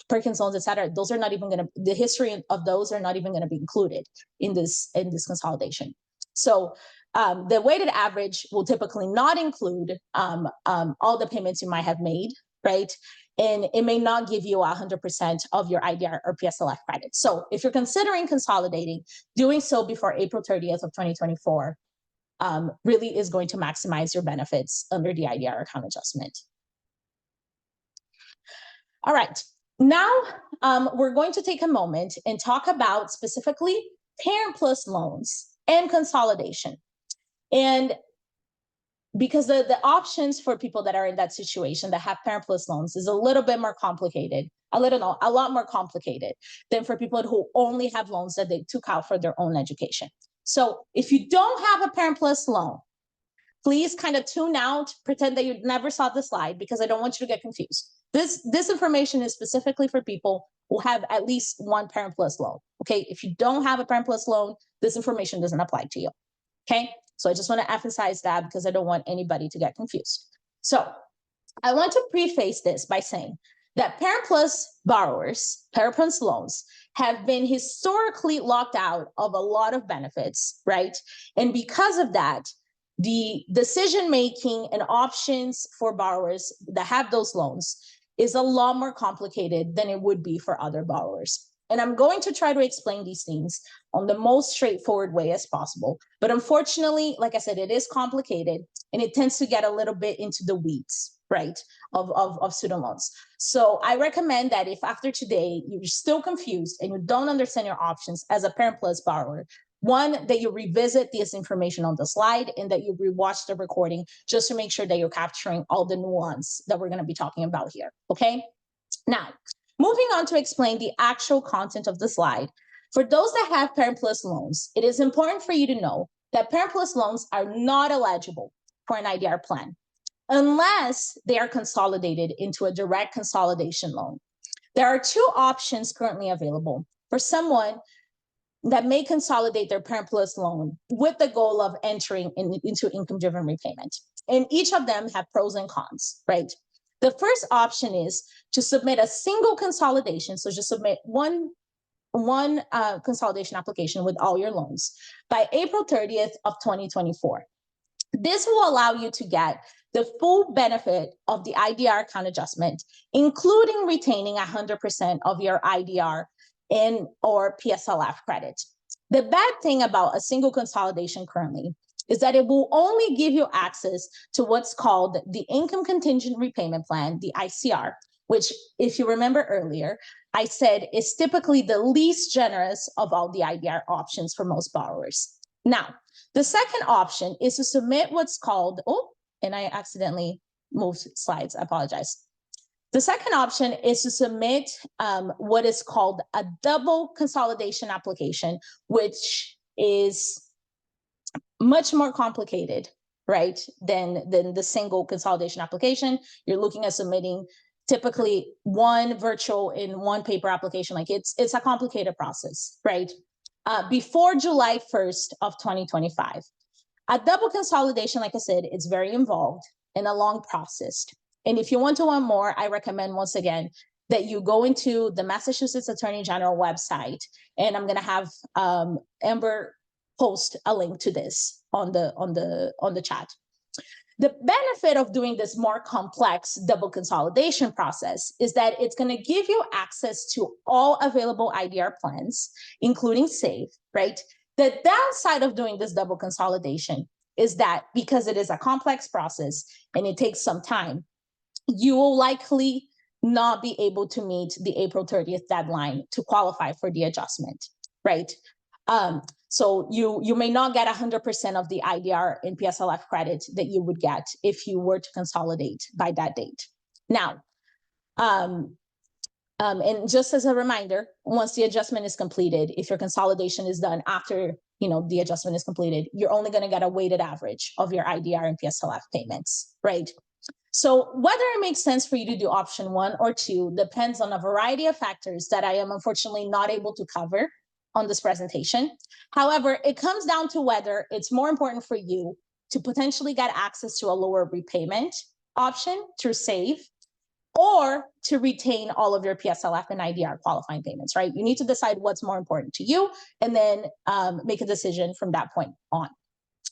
Perkins loans, et cetera, those are not even going to, the history of those are not even going to be included in this consolidation. So the weighted average will typically not include all the payments you might have made, right? And it may not give you 100% of your IDR or PSLF credit. So if you're considering consolidating, doing so before April 30th of 2024 really is going to maximize your benefits under the IDR account adjustment. All right, now we're going to take a moment and talk about specifically Parent Plus loans and consolidation. And because the options for people that are in that situation that have Parent Plus loans is a little bit more complicated, a lot more complicated than for people who only have loans that they took out for their own education. So if you don't have a Parent Plus loan, please kind of tune out, pretend that you never saw the slide, because I don't want you to get confused. This information is specifically for people who have at least one Parent Plus loan, okay? If you don't have a Parent Plus loan, this information doesn't apply to you, okay? So I just want to emphasize that because I don't want anybody to get confused. So I want to preface this by saying that Parent Plus borrowers, Parent Plus loans, have been historically locked out of a lot of benefits, right? And because of that, the decision-making and options for borrowers that have those loans is a lot more complicated than it would be for other borrowers. And I'm going to try to explain these things on the most straightforward way as possible. But unfortunately, like I said, it is complicated and it tends to get a little bit into the weeds, right, of student loans. So I recommend that if after today you're still confused and you don't understand your options as a Parent Plus borrower, one, that you revisit this information on the slide and that you rewatch the recording just to make sure that you're capturing all the nuance that we're going to be talking about here, okay? Now, moving on to explain the actual content of the slide. For those that have Parent Plus loans, it is important for you to know that Parent Plus loans are not eligible for an IDR plan unless they are consolidated into a direct consolidation loan. There are two options currently available for someone that may consolidate their Parent Plus loan with the goal of entering into income-driven repayment. And each of them have pros and cons, right? The first option is to submit a single consolidation. So just submit one consolidation application with all your loans by April 30th of 2024. This will allow you to get the full benefit of the IDR account adjustment, including retaining 100% of your IDR and or PSLF credit. The bad thing about a single consolidation currently is that it will only give you access to what's called the Income Contingent Repayment Plan, the ICR, which, if you remember earlier, I said is typically the least generous of all the IDR options for most borrowers. Now, the second option is to submit what's called, and I accidentally moved slides, I apologize. The second option is to submit what is called a double consolidation application, which is much more complicated, right, than the single consolidation application. You're looking at submitting typically one virtual and one paper application. Like it's a complicated process, right? Before July 1st of 2025. A double consolidation, like I said, it's very involved and a long process. And if you want to learn more, I recommend once again that you go into the Massachusetts Attorney General website, and I'm going to have Amber post a link to this on the chat. The benefit of doing this more complex double consolidation process is that it's going to give you access to all available IDR plans, including SAVE, right? The downside of doing this double consolidation is that because it is a complex process and it takes some time, you will likely not be able to meet the April 30th deadline to qualify for the adjustment, right? So you may not get 100% of the IDR and PSLF credit that you would get if you were to consolidate by that date. Now, and just as a reminder, once the adjustment is completed, if your consolidation is done after the adjustment is completed, you're only going to get a weighted average of your IDR and PSLF payments, right? So whether it makes sense for you to do option 1 or 2 depends on a variety of factors that I am unfortunately not able to cover on this presentation. However, it comes down to whether it's more important for you to potentially get access to a lower repayment option to save, or to retain all of your PSLF and IDR qualifying payments, right? You need to decide what's more important to you and then make a decision from that point on.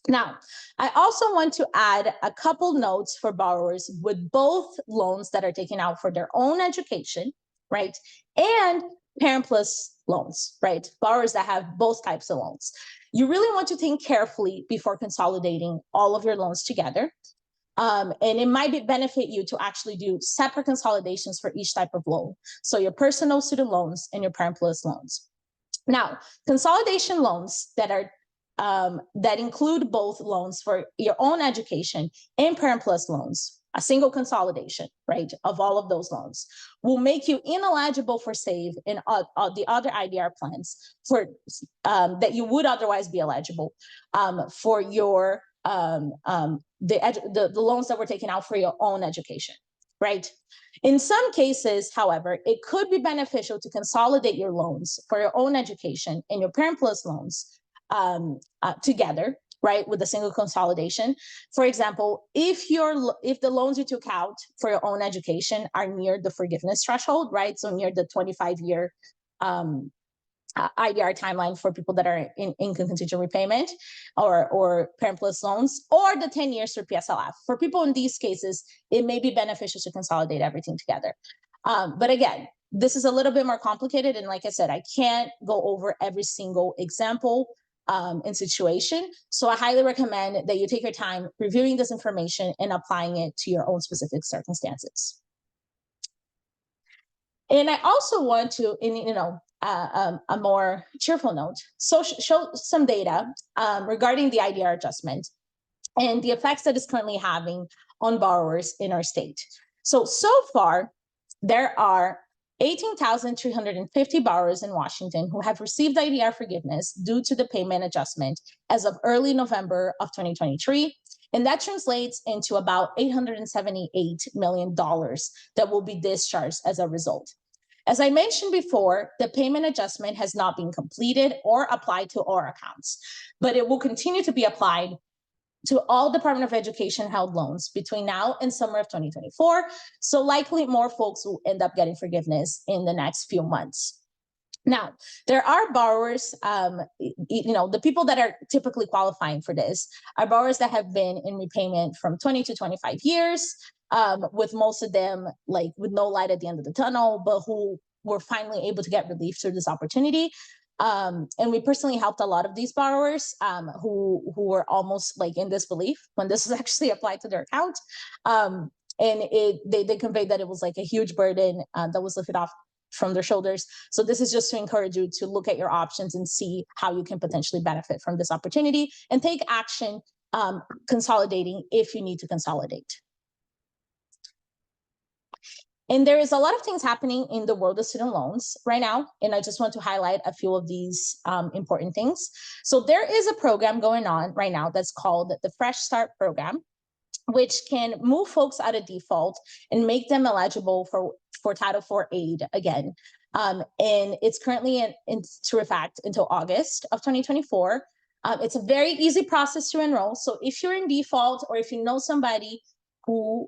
Now, I also want to add a couple notes for borrowers with both loans that are taken out for their own education, right? And Parent Plus loans, right? Borrowers that have both types of loans. You really want to think carefully before consolidating all of your loans together. And it might benefit you to actually do separate consolidations for each type of loan. So your personal student loans and your Parent Plus loans. Now, consolidation loans that are that include both loans for your own education and Parent Plus loans, a single consolidation, right, of all of those loans, will make you ineligible for SAVE in the other IDR plans for that you would otherwise be eligible for your the loans that were taken out for your own education, right? In some cases, however, it could be beneficial to consolidate your loans for your own education and your Parent Plus loans together, right, with a single consolidation. For example, if the loans you took out for your own education are near the forgiveness threshold, right, so near the 25-year IDR timeline for people that are in income-contingent repayment or Parent Plus loans, or the 10 years for PSLF. For people in these cases, it may be beneficial to consolidate everything together. But again, this is a little bit more complicated. And like I said, I can't go over every single example and situation. So I highly recommend that you take your time reviewing this information and applying it to your own specific circumstances. And I also want to, a more cheerful note, so show some data regarding the IDR adjustment and the effects that it's currently having on borrowers in our state. So far, there are 18,350 borrowers in Washington who have received IDR forgiveness due to the payment adjustment as of early November of 2023. And that translates into about $878 million that will be discharged as a result. As I mentioned before, the payment adjustment has not been completed or applied to all accounts, but it will continue to be applied to all Department of Education held loans between now and summer of 2024. So likely more folks will end up getting forgiveness in the next few months. Now, there are borrowers, the people that are typically qualifying for this are borrowers that have been in repayment from 20 to 25 years, with most of them like with no light at the end of the tunnel, but who were finally able to get relief through this opportunity. And we personally helped a lot of these borrowers who were almost like in disbelief when this was actually applied to their account. And they conveyed that it was like a huge burden that was lifted off from their shoulders. So this is just to encourage you to look at your options and see how you can potentially benefit from this opportunity and take action consolidating if you need to consolidate. And there is a lot of things happening in the world of student loans right now. And I just want to highlight a few of these important things. So there is a program going on right now that's called the Fresh Start Program, which can move folks out of default and make them eligible for Title IV aid again. And it's currently in effect until August of 2024. It's a very easy process to enroll. So if you're in default or if you know somebody who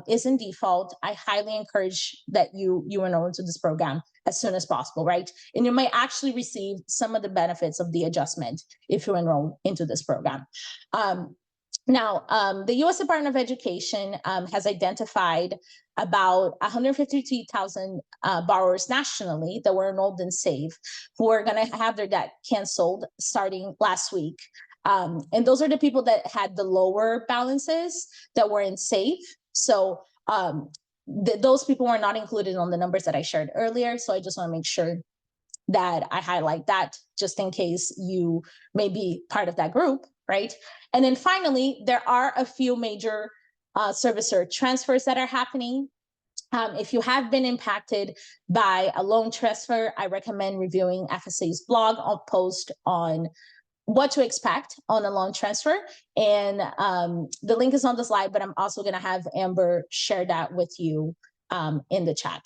is in default, I highly encourage that you enroll into this program as soon as possible, right? And you may actually receive some of the benefits of the adjustment if you enroll into this program. Now, the U.S. Department of Education has identified about 152,000 borrowers nationally that were enrolled in SAVE who are going to have their debt canceled starting last week. And those are the people that had the lower balances that were in SAVE. So those people were not included on the numbers that I shared earlier. So I just want to make sure that I highlight that just in case you may be part of that group, right? And then finally, there are a few major servicer transfers that are happening. If you have been impacted by a loan transfer, I recommend reviewing FSA's blog. I'll post on what to expect on a loan transfer. And the link is on the slide, but I'm also going to have Amber share that with you in the chat.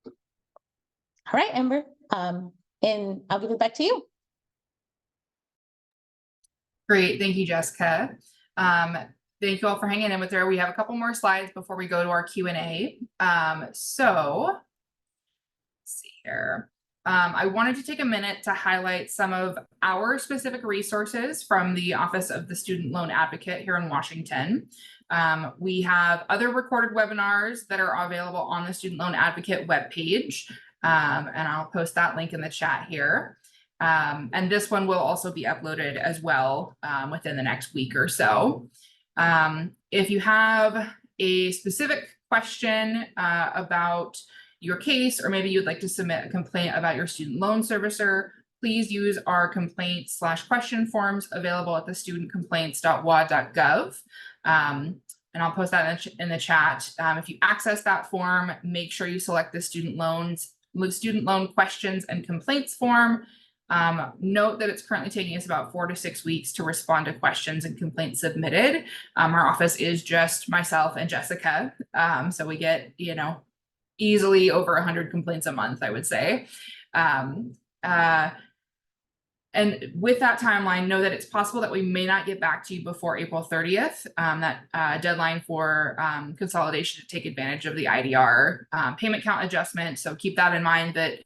All right, Amber, and I'll give it back to you. Great, thank you, Jessica. Thank you all for hanging in with her. We have a couple more slides before we go to our Q&A. So let's see here. I wanted to take a minute to highlight some of our specific resources from the Office of the Student Loan Advocate here in Washington. We have other recorded webinars that are available on the Student Loan Advocate webpage, and I'll post that link in the chat here. And this one will also be uploaded as well within the next week or so. If you have a specific question about your case, or maybe you'd like to submit a complaint about your student loan servicer, please use our complaint/question forms available at the studentcomplaints.wa.gov. And I'll post that in the chat. If you access that form, make sure you select the student loan questions and complaints form. Note that it's currently taking us about 4 to 6 weeks to respond to questions and complaints submitted. Our office is just myself and Jessica. So we get, easily over 100 complaints a month, I would say. And with that timeline, know that it's possible that we may not get back to you before April 30th, that deadline for consolidation to take advantage of the IDR payment count adjustment. So keep that in mind, that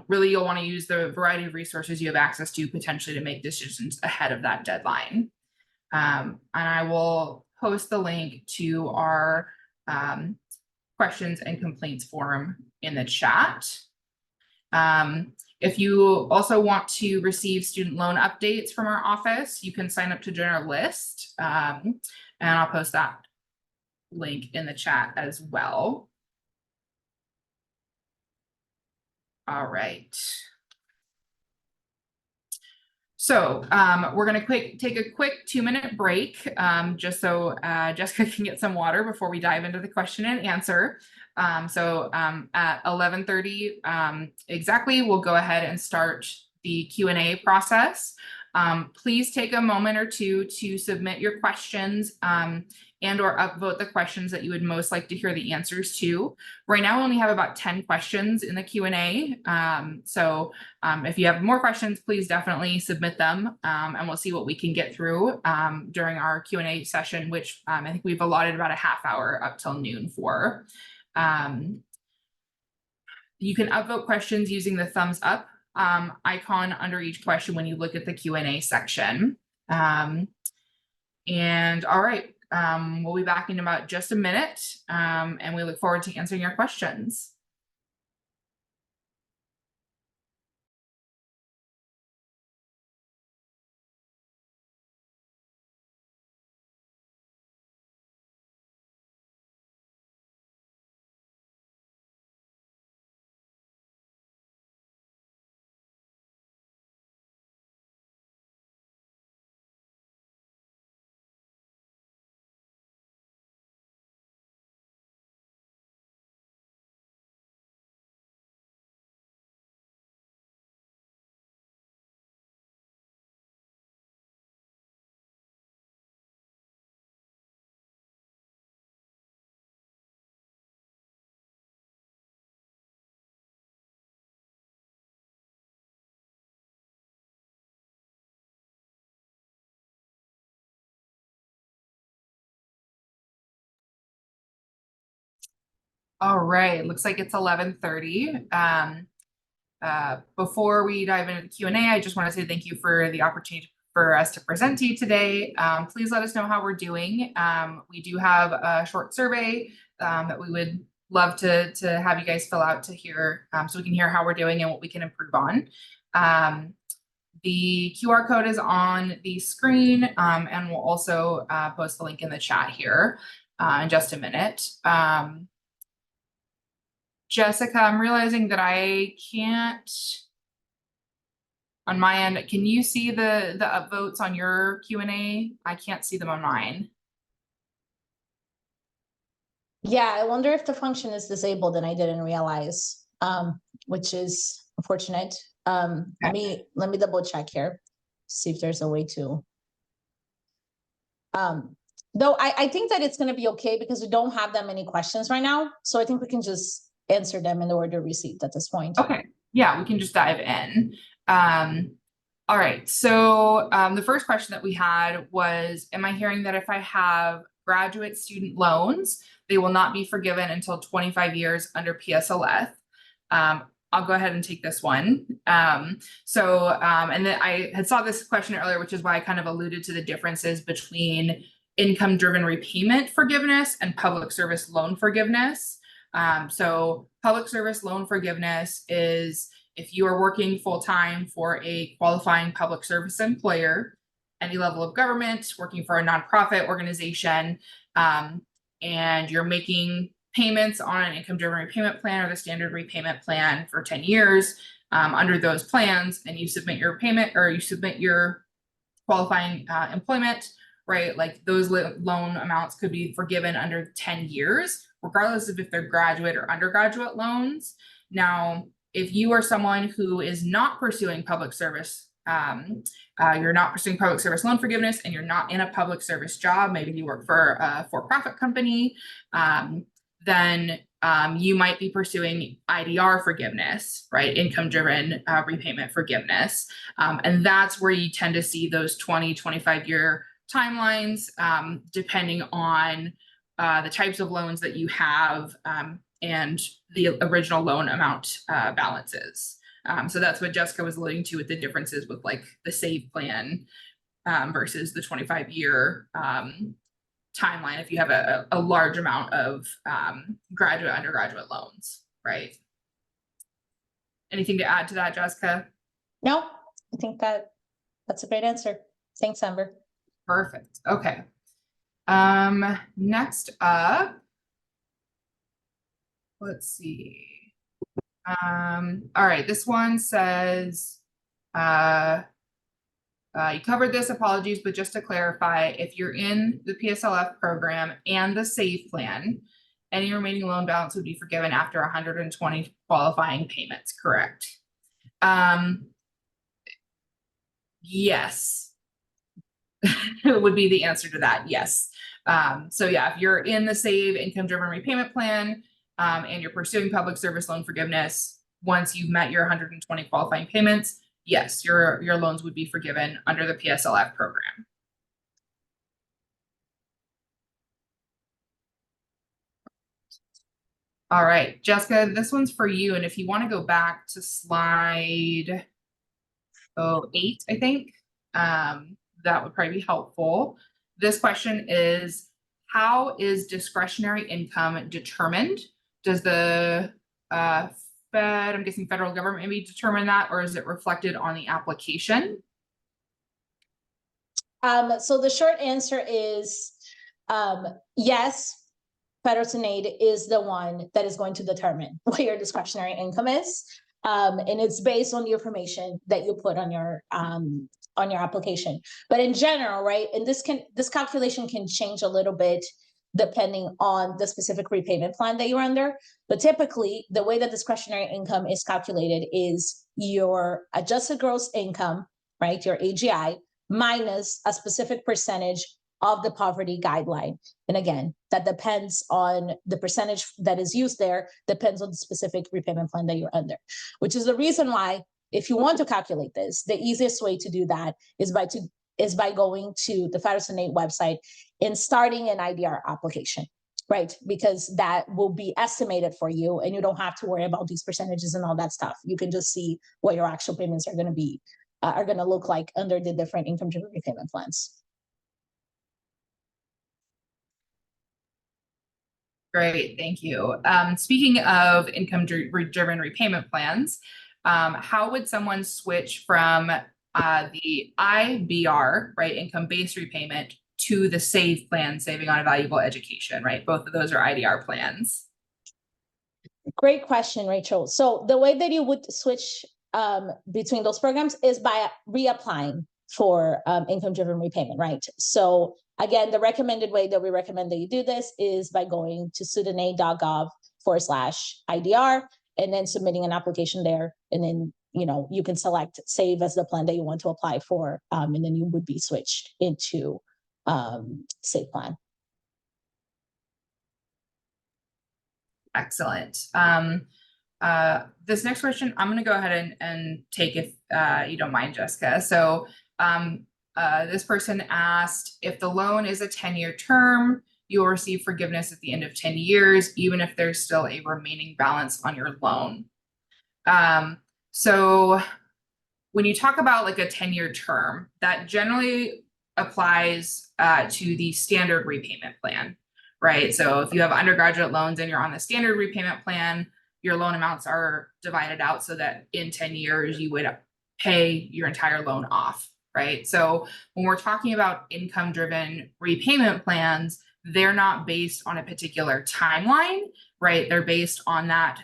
really you'll want to use the variety of resources you have access to potentially to make decisions ahead of that deadline. And I will post the link to our questions and complaints form in the chat. If you also want to receive student loan updates from our office, you can sign up to join our list. And I'll post that link in the chat as well. All right. So we're going to take a quick 2-minute break, just so Jessica can get some water before we dive into the question and answer. So at 11:30 exactly, we'll go ahead and start the Q&A process. Please take a moment or two to submit your questions and or upvote the questions that you would most like to hear the answers to. Right now, we only have about 10 questions in the Q&A. So if you have more questions, please definitely submit them, and we'll see what we can get through during our Q&A session, which I think we've allotted about a half hour up till noon for. You can upvote questions using the thumbs up icon under each question when you look at the Q&A section. And all right, we'll be back in about just a minute, and we look forward to answering your questions. All right, looks like it's 11:30. Before we dive into the Q&A, I just want to say thank you for the opportunity for us to present to you today. Please let us know how we're doing. We do have a short survey that we would love to have you guys fill out to hear, so we can hear how we're doing and what we can improve on. The QR code is on the screen, and we'll also post the link in the chat here in just a minute. Jessica, I'm realizing that I can't, on my end, can you see the upvotes on your Q&A? I can't see them on mine. Yeah, I wonder if the function is disabled and I didn't realize, which is unfortunate. Okay. Let me double check here, see if there's a way to. Though I think that it's going to be okay because we don't have that many questions right now. So I think we can just answer them in the order received at this point. Okay, yeah, we can just dive in. All right, so the first question that we had was, am I hearing that if I have graduate student loans, they will not be forgiven until 25 years under PSLF? I'll go ahead and take this one. And then I had saw this question earlier, which is why I kind of alluded to the differences between income-driven repayment forgiveness and public service loan forgiveness. So public service loan forgiveness is if you are working full-time for a qualifying public service employer, any level of government, working for a nonprofit organization, and you're making payments on an income-driven repayment plan or the standard repayment plan for 10 years under those plans, and you submit your payment or you submit your qualifying employment, right? Like those loan amounts could be forgiven under 10 years, regardless of if they're graduate or undergraduate loans. Now, if you are someone who is not pursuing public service, you're not pursuing public service loan forgiveness and you're not in a public service job, maybe you work for a for-profit company, then you might be pursuing IDR forgiveness, right? Income-driven repayment forgiveness. And that's where you tend to see those 25 year timelines, depending on the types of loans that you have and the original loan amount balances. So that's what Jessica was alluding to with the differences with like the SAVE plan versus the 25 year timeline if you have a large amount of graduate, undergraduate loans, right? Anything to add to that, Jessica? No, I think that's a great answer. Thanks, Amber. Perfect. Okay. Next up, let's see. All right, this one says, you covered this, apologies, but just to clarify, if you're in the PSLF program and the SAVE plan, any remaining loan balance would be forgiven after 120 qualifying payments, correct? Yes. Would be the answer to that, yes. So yeah, if you're in the SAVE income-driven repayment plan and you're pursuing public service loan forgiveness, once you've met your 120 qualifying payments, yes, your loans would be forgiven under the PSLF program. All right, Jessica, this one's for you. And if you want to go back to slide 8, I think, that would probably be helpful. This question is, how is discretionary income determined? Does the Fed, I'm guessing federal government, maybe determine that, or is it reflected on the application? So the short answer is yes, federal aid is the one that is going to determine what your discretionary income is. And it's based on the information that you put on your application. But in general, right, and this calculation can change a little bit depending on the specific repayment plan that you're under. But typically, the way that discretionary income is calculated is your adjusted gross income, right, your AGI, minus a specific percentage of the poverty guideline. And again, that depends on the percentage that is used there, depends on the specific repayment plan that you're under, which is the reason why, if you want to calculate this, the easiest way to do that is by going to the federal aid website and starting an IDR application, right? Because that will be estimated for you and you don't have to worry about these percentages and all that stuff. You can just see what your actual payments are going to be, are going to look like under the different income-driven repayment plans. Great, thank you. Speaking of income-driven repayment plans, how would someone switch from the IBR, right, income-based repayment, to the SAVE plan, saving on a valuable education, right? Both of those are IDR plans. Great question, Rachel. So the way that you would switch between those programs is by reapplying for income-driven repayment, right? So again, the recommended way that we recommend that you do this is by going to studentaid.gov/IDR and then submitting an application there. And then, you can select SAVE as the plan that you want to apply for. And then you would be switched into SAVE plan. Excellent. This next question, I'm going to go ahead and take if you don't mind, Jessica. So this person asked, if the loan is a 10-year term, you will receive forgiveness at the end of 10 years, even if there's still a remaining balance on your loan. So when you talk about like a 10-year term, that generally applies to the standard repayment plan, right? So if you have undergraduate loans and you're on the standard repayment plan, your loan amounts are divided out so that in 10 years you would pay your entire loan off, right? So when we're talking about income-driven repayment plans, they're not based on a particular timeline, right? They're based on that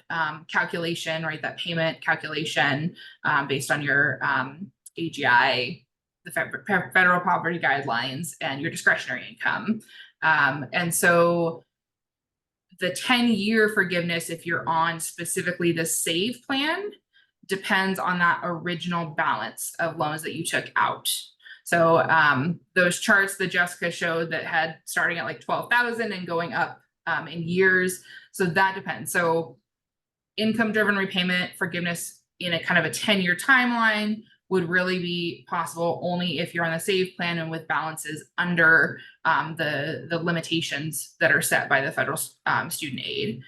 calculation, right? That payment calculation based on your AGI, the federal poverty guidelines, and your discretionary income. And so the 10-year forgiveness, if you're on specifically the SAVE plan, depends on that original balance of loans that you took out. So those charts that Jessica showed that had starting at like 12,000 and going up in years. So that depends. So income-driven repayment forgiveness in a kind of a 10-year timeline would really be possible only if you're on the SAVE plan and with balances under the limitations that are set by the federal student aid.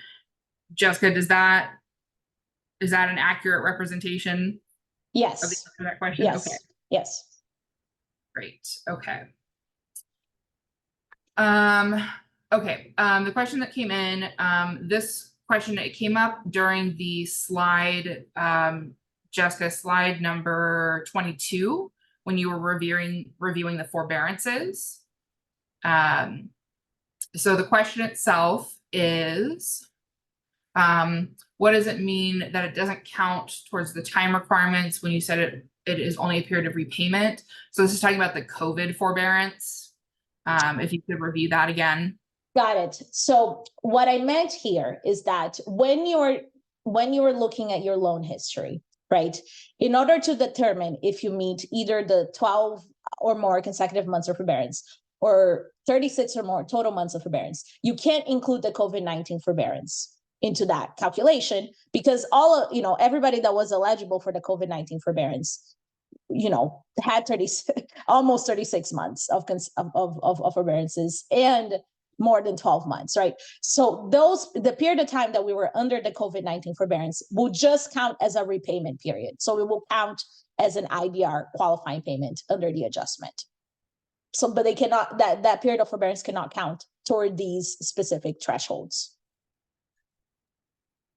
Jessica, is that an accurate representation? Yes. Of that question? Yes. Okay. Yes. Great. Okay. Okay. The question that came in, this question, it came up during the slide, Jessica, slide number 22, when you were reviewing the forbearances. So the question itself is, what does it mean that it doesn't count towards the time requirements when you said it is only a period of repayment? So this is talking about the COVID forbearance. If you could review that again. Got it. So what I meant here is that when you're looking at your loan history, right, in order to determine if you meet either the 12 or more consecutive months of forbearance or 36 or more total months of forbearance, you can't include the COVID-19 forbearance into that calculation, because everybody that was eligible for the COVID-19 forbearance, had almost 36 months of forbearances and more than 12 months, right? So the period of time that we were under the COVID-19 forbearance will just count as a repayment period. So it will count as an IDR qualifying payment under the adjustment. So, but they cannot, that period of forbearance cannot count toward these specific thresholds.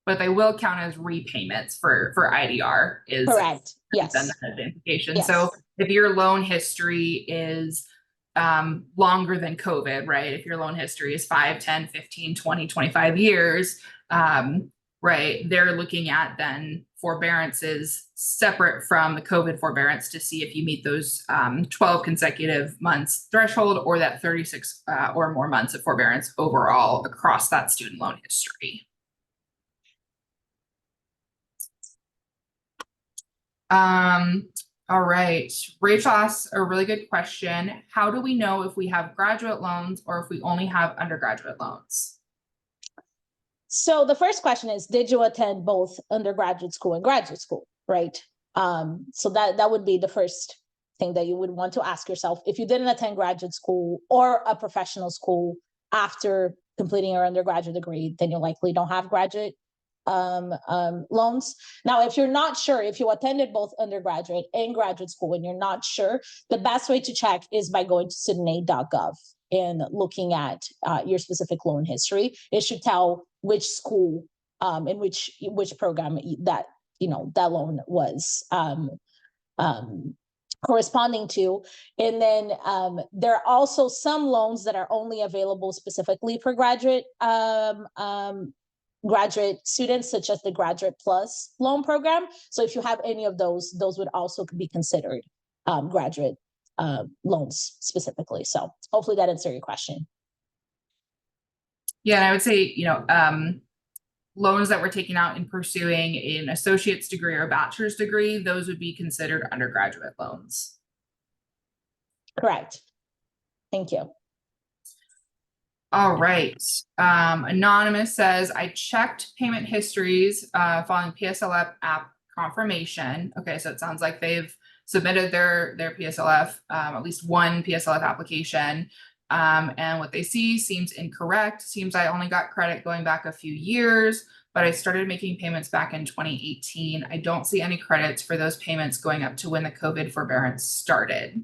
But they will count as repayments for IDR. Is correct. Yes. Then the implication. Yes. So if your loan history is longer than COVID, right? If your loan history is 5, 10, 15, 20, 25 years, right? They're looking at then forbearances separate from the COVID forbearance to see if you meet those 12 consecutive months threshold or that 36 or more months of forbearance overall across that student loan history. All right. Rachel asks a really good question. How do we know if we have graduate loans or if we only have undergraduate loans? So the first question is, did you attend both undergraduate school and graduate school, right? So that would be the first thing that you would want to ask yourself. If you didn't attend graduate school or a professional school after completing your undergraduate degree, then you likely don't have graduate loans. Now, if you're not sure, if you attended both undergraduate and graduate school and you're not sure, the best way to check is by going to studentaid.gov and looking at your specific loan history. It should tell which school and which program that that loan was corresponding to. And then there are also some loans that are only available specifically for graduate students, such as the Graduate Plus loan program. So if you have any of those would also be considered graduate loans specifically. So hopefully that answers your question. Yeah, and I would say, loans that we're taking out and pursuing an associate's degree or a bachelor's degree, those would be considered undergraduate loans. Correct. Thank you. All right. Anonymous says, I checked payment histories following PSLF app confirmation. Okay, so it sounds like they've submitted their PSLF, at least one PSLF application. And what they see seems incorrect. Seems I only got credit going back a few years, but I started making payments back in 2018. I don't see any credits for those payments going up to when the COVID forbearance started.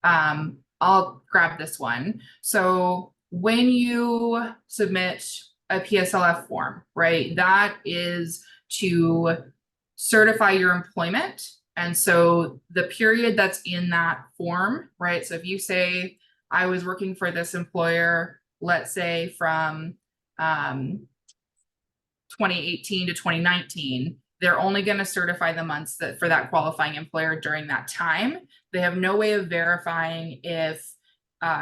I'll grab this one. So when you submit a PSLF form, right, that is to certify your employment. And so the period that's in that form, right? So if you say, I was working for this employer, let's say from 2018 to 2019, they're only going to certify the months that for that qualifying employer during that time. They have no way of verifying if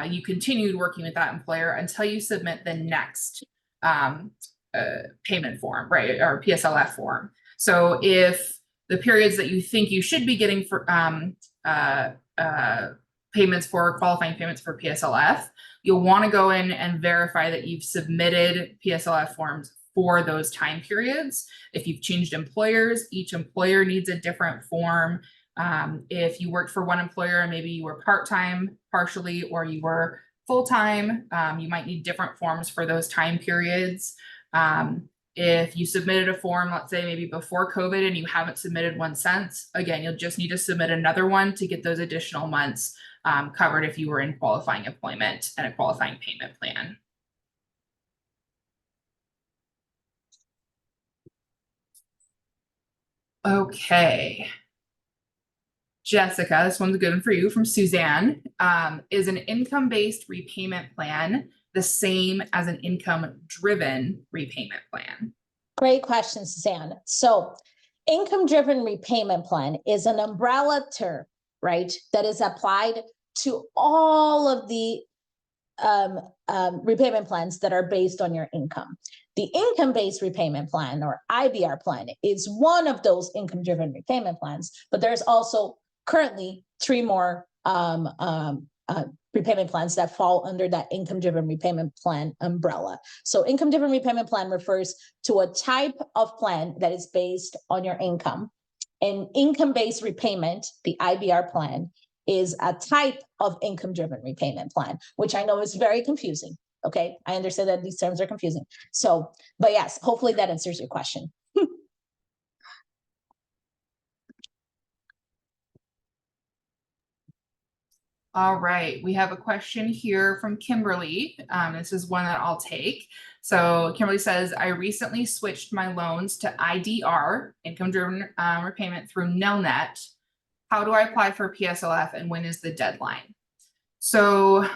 you continued working with that employer until you submit the next payment form, right, or PSLF form. So if the periods that you think you should be getting for payments for qualifying payments for PSLF, you'll want to go in and verify that you've submitted PSLF forms for those time periods. If you've changed employers, each employer needs a different form. If you worked for one employer and maybe you were part-time partially, or you were full-time, you might need different forms for those time periods. If you submitted a form, let's say maybe before COVID and you haven't submitted one since, again, you'll just need to submit another one to get those additional months covered if you were in qualifying employment and a qualifying payment plan. Okay. Jessica, this one's a good one for you from Suzanne. Is an income-based repayment plan the same as an income-driven repayment plan? Great question, Suzanne. So income-driven repayment plan is an umbrella term, right, that is applied to all of the repayment plans that are based on your income. The income-based repayment plan, or IDR plan, is one of those income-driven repayment plans, but there's also currently 3 more repayment plans that fall under that income-driven repayment plan umbrella. So income-driven repayment plan refers to a type of plan that is based on your income. And income-based repayment, the IDR plan, is a type of income-driven repayment plan, which I know is very confusing. Okay, I understand that these terms are confusing. So, but yes, hopefully that answers your question. All right, we have a question here from Kimberly. This is one that I'll take. So Kimberly says, I recently switched my loans to IDR, income-driven repayment, through Nelnet. How do I apply for PSLF and when is the deadline? So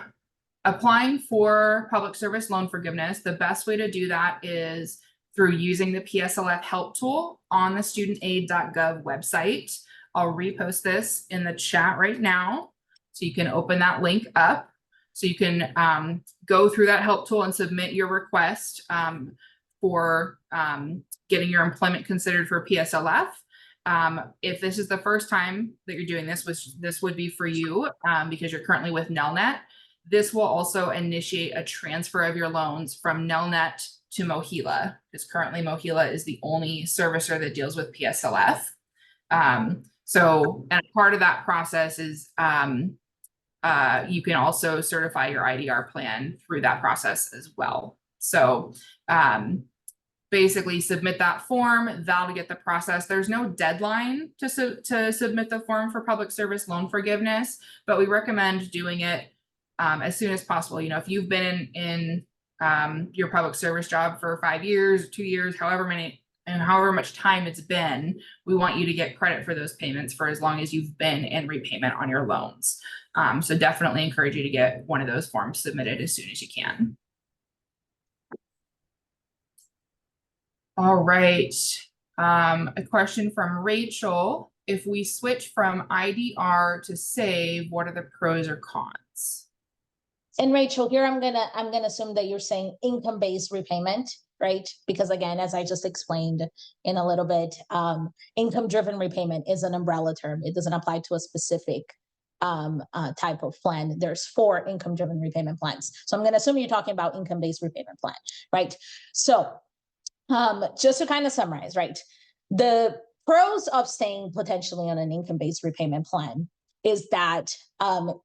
applying for public service loan forgiveness, the best way to do that is through using the PSLF help tool on the studentaid.gov website. I'll repost this in the chat right now, so you can open that link up. So you can go through that help tool and submit your request for getting your employment considered for PSLF. If this is the first time that you're doing this, which this would be for you because you're currently with Nelnet, this will also initiate a transfer of your loans from Nelnet to Mohila, because currently Mohila is the only servicer that deals with PSLF. So, and part of that process is you can also certify your IDR plan through that process as well. So basically submit that form, that'll get the process. There's no deadline to submit the form for public service loan forgiveness, but we recommend doing it as soon as possible. You know, if you've been in your public service job for 5 years, 2 years, however much time it's been, we want you to get credit for those payments for as long as you've been in repayment on your loans. So definitely encourage you to get one of those forms submitted as soon as you can. All right, a question from Rachel. If we switch from IDR to SAVE, what are the pros or cons? And Rachel, here I'm gonna assume that you're saying income-based repayment, right? Because again, as I just explained in a little bit, income-driven repayment is an umbrella term. It doesn't apply to a specific type of plan. There's 4 income-driven repayment plans. So I'm going to assume you're talking about income-based repayment plan, right? So just to kind of summarize, right? The pros of staying potentially on an income-based repayment plan is that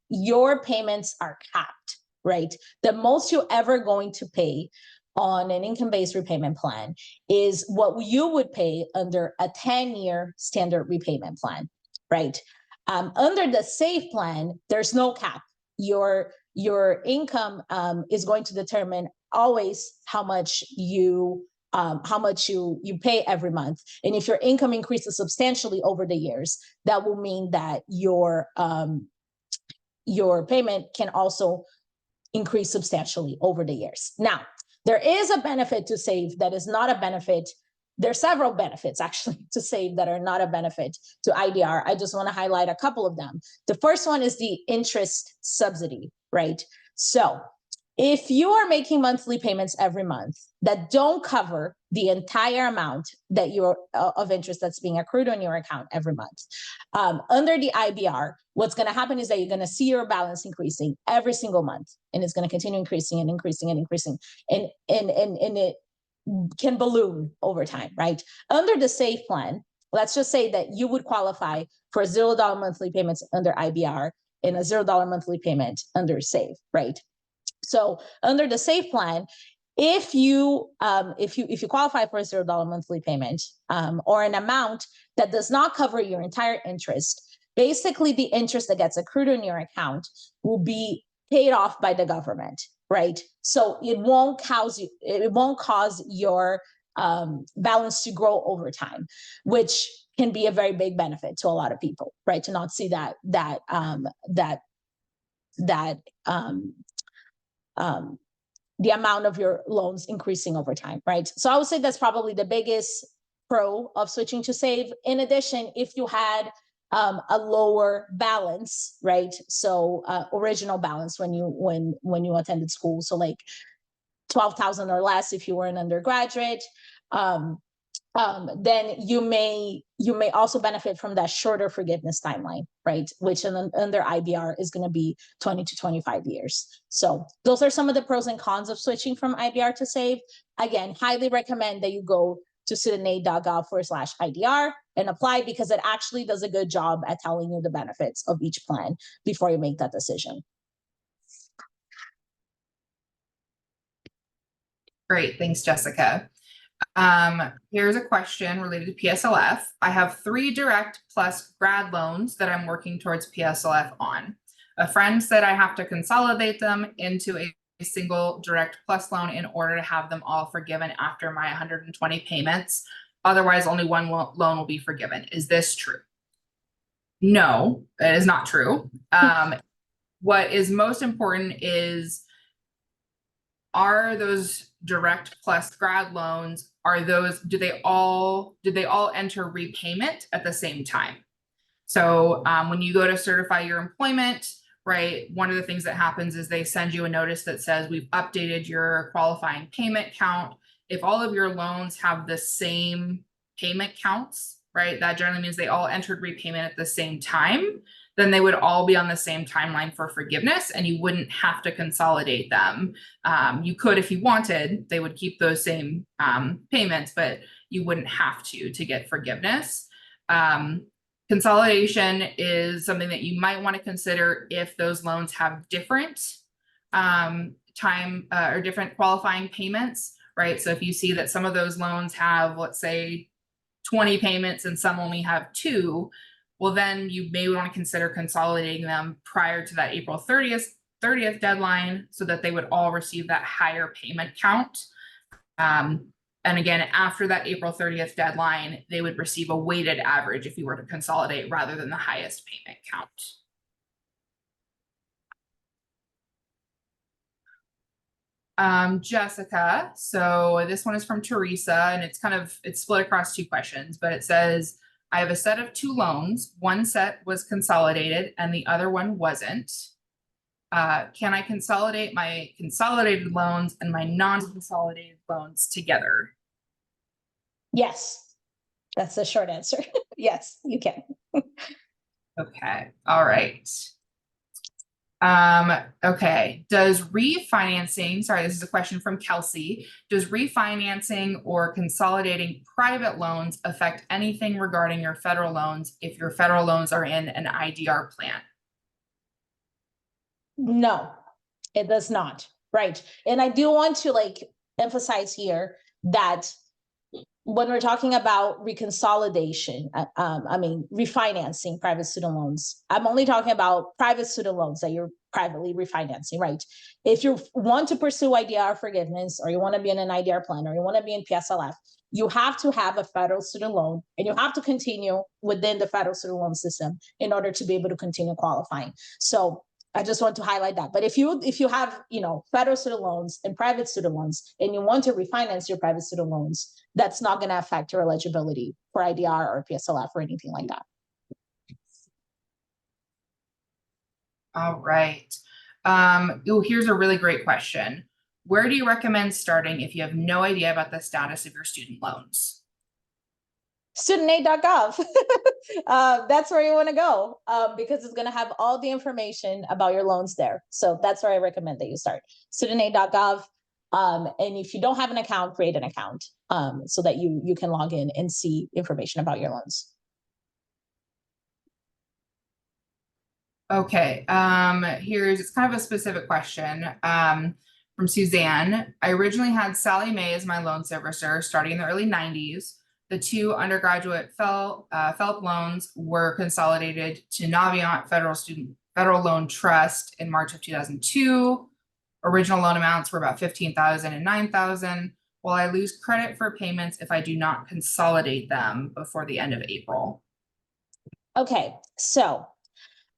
your payments are capped, right? The most you're ever going to pay on an income-based repayment plan is what you would pay under a 10-year standard repayment plan, right? Under the SAVE plan, there's no cap. Your income is going to determine always how much you pay every month. And if your income increases substantially over the years, that will mean that your payment can also increase substantially over the years. Now, there is a benefit to SAVE that is not a benefit. There are several benefits actually to SAVE that are not a benefit to IDR. I just want to highlight a couple of them. The first one is the interest subsidy, right? So if you are making monthly payments every month that don't cover the entire amount that you're of interest that's being accrued on your account every month, under the IBR, what's going to happen is that you're going to see your balance increasing every single month, and it's going to continue increasing and increasing and increasing, and it can balloon over time, right? Under the SAVE plan, let's just say that you would qualify for $0 monthly payments under IBR and a $0 monthly payment under SAVE, right? So under the SAVE plan, if you qualify for a $0 monthly payment or an amount that does not cover your entire interest, basically the interest that gets accrued on your account will be paid off by the government, right? So it won't cause your balance to grow over time, which can be a very big benefit to a lot of people, right? To not see the amount of your loans increasing over time, right? So I would say that's probably the biggest pro of switching to SAVE. In addition, if you had a lower balance, right? So original balance when you attended school, so like 12,000 or less if you were an undergraduate, then you may also benefit from that shorter forgiveness timeline, right? Which under IBR is going to be 20 to 25 years. So those are some of the pros and cons of switching from IBR to SAVE. Again, highly recommend that you go to studentaid.gov/IDR and apply, because it actually does a good job at telling you the benefits of each plan before you make that decision. Great, thanks, Jessica. Here's a question related to PSLF. I have 3 direct plus grad loans that I'm working towards PSLF on. A friend said I have to consolidate them into a single direct plus loan in order to have them all forgiven after my 120 payments. Otherwise, only one loan will be forgiven. Is this true? No, it is not true. What is most important is, are those direct plus grad loans, do they all enter repayment at the same time? So when you go to certify your employment, right, one of the things that happens is they send you a notice that says we've updated your qualifying payment count. If all of your loans have the same payment counts, right, that generally means they all entered repayment at the same time, then they would all be on the same timeline for forgiveness, and you wouldn't have to consolidate them. You could if you wanted, they would keep those same payments, but you wouldn't have to get forgiveness. Consolidation is something that you might want to consider if those loans have different time or different qualifying payments, right? So if you see that some of those loans have, let's say, 20 payments and some only have 2, well, then you may want to consider consolidating them prior to that April 30th deadline so that they would all receive that higher payment count. And again, after that April 30th deadline, they would receive a weighted average if you were to consolidate rather than the highest payment count. Jessica, so this one is from Teresa, and it's split across 2 questions, but it says, I have a set of 2 loans. One set was consolidated and the other one wasn't. Can I consolidate my consolidated loans and my non-consolidated loans together? Yes, that's the short answer. Yes, you can. Okay, all right. Okay. Does refinancing, sorry, this is a question from Kelsey. Does refinancing or consolidating private loans affect anything regarding your federal loans if your federal loans are in an IDR plan? No, it does not. Right. And I do want to emphasize here that when we're talking about reconsolidation, refinancing private student loans, I'm only talking about private student loans that you're privately refinancing, right? If you want to pursue IDR forgiveness, or you want to be in an IDR plan, or you want to be in PSLF, you have to have a federal student loan, and you have to continue within the federal student loan system in order to be able to continue qualifying. So I just want to highlight that. But if you have, federal student loans and private student loans, and you want to refinance your private student loans, that's not going to affect your eligibility for IDR or PSLF or anything like that. All right. Here's a really great question. Where do you recommend starting if you have no idea about the status of your student loans? Studentaid.gov. That's where you want to go, because it's going to have all the information about your loans there. So that's where I recommend that you start. Studentaid.gov. And if you don't have an account, create an account so that you can log in and see information about your loans. Okay, it's kind of a specific question from Suzanne. I originally had Sally Mae as my loan servicer starting in the early 90s. The two undergraduate FFELP loans were consolidated to Navient Federal Loan Trust in March of 2002. Original loan amounts were about $15,000 and $9,000. Will I lose credit for payments if I do not consolidate them before the end of April? Okay, so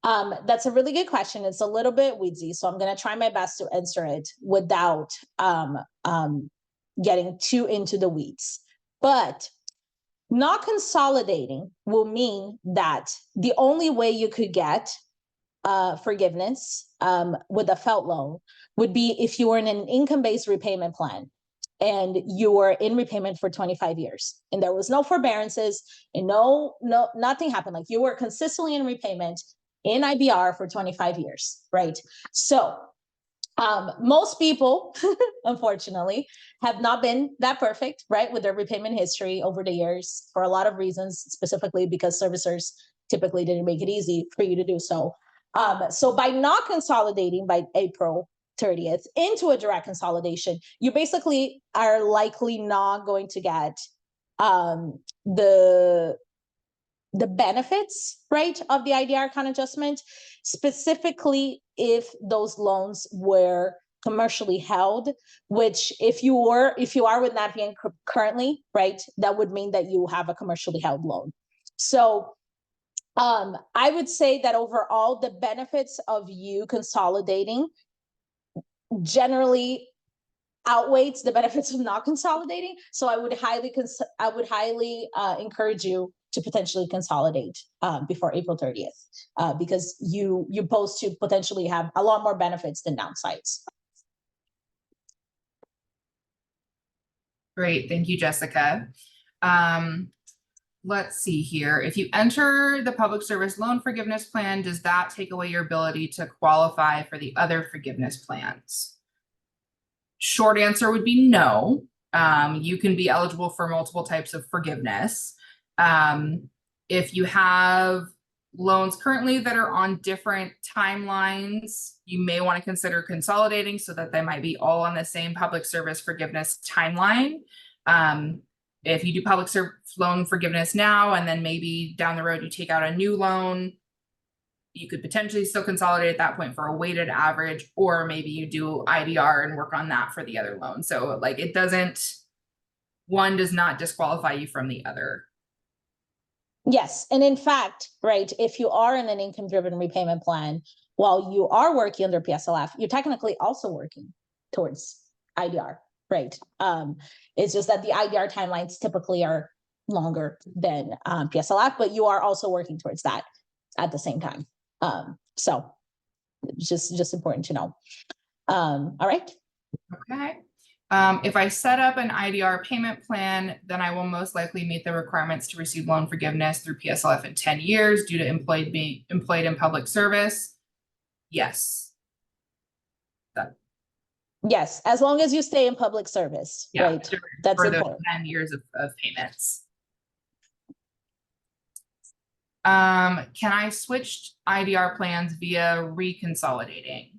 that's a really good question. It's a little bit weedsy, so I'm going to try my best to answer it without getting too into the weeds. But not consolidating will mean that the only way you could get forgiveness with a FFELP loan would be if you were in an income-based repayment plan and you were in repayment for 25 years and there was no forbearances and nothing happened. Like, you were consistently in repayment in IBR for 25 years, right? So most people, unfortunately, have not been that perfect, right, with their repayment history over the years for a lot of reasons, specifically because servicers typically didn't make it easy for you to do so. So by not consolidating by April 30th into a direct consolidation, you basically are likely not going to get the benefits, right, of the IDR account adjustment, specifically if those loans were commercially held, which if you are with Navient currently, right, that would mean that you have a commercially held loan. So I would say that overall, the benefits of you consolidating generally outweighs the benefits of not consolidating. So I would highly encourage you to potentially consolidate before April 30th, because you pose to potentially have a lot more benefits than downsides. Great, thank you, Jessica. Let's see here. If you enter the public service loan forgiveness plan, does that take away your ability to qualify for the other forgiveness plans? Short answer would be no. You can be eligible for multiple types of forgiveness. If you have loans currently that are on different timelines, you may want to consider consolidating so that they might be all on the same public service forgiveness timeline. If you do public service loan forgiveness now, and then maybe down the road you take out a new loan, you could potentially still consolidate at that point for a weighted average, or maybe you do IDR and work on that for the other loan. So like, one does not disqualify you from the other. Yes. And in fact, right, if you are in an income-driven repayment plan, while you are working under PSLF, you're technically also working towards IDR, right? It's just that the IDR timelines typically are longer than PSLF, but you are also working towards that at the same time. So just important to know. All right. Okay. If I set up an IDR payment plan, then I will most likely meet the requirements to receive loan forgiveness through PSLF in 10 years due to being employed in public service. Yes. Yes, as long as you stay in public service, Yeah, right? That's for those important. 10 years of payments. Can I switch IDR plans via reconsolidating?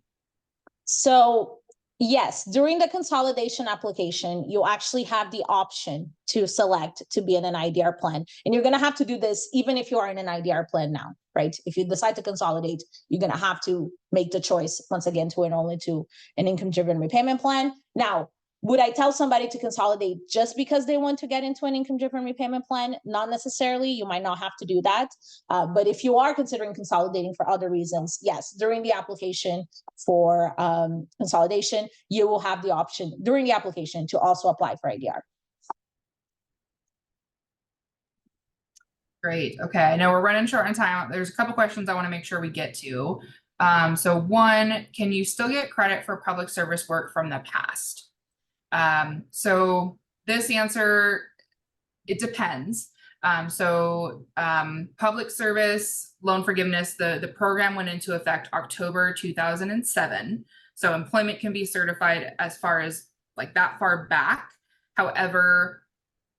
So yes, during the consolidation application, you actually have the option to select to be in an IDR plan. And you're going to have to do this even if you are in an IDR plan now, right? If you decide to consolidate, you're going to have to make the choice once again to enroll into an income-driven repayment plan. Now, would I tell somebody to consolidate just because they want to get into an income-driven repayment plan? Not necessarily. You might not have to do that. But if you are considering consolidating for other reasons, yes, during the application for consolidation, you will have the option during the application to also apply for IDR. Great. Okay. I know we're running short on time. There's a couple questions I want to make sure we get to. So one, can you still get credit for public service work from the past? So this answer, it depends. Public service loan forgiveness, the program went into effect October 2007. So employment can be certified as far as like that far back. However,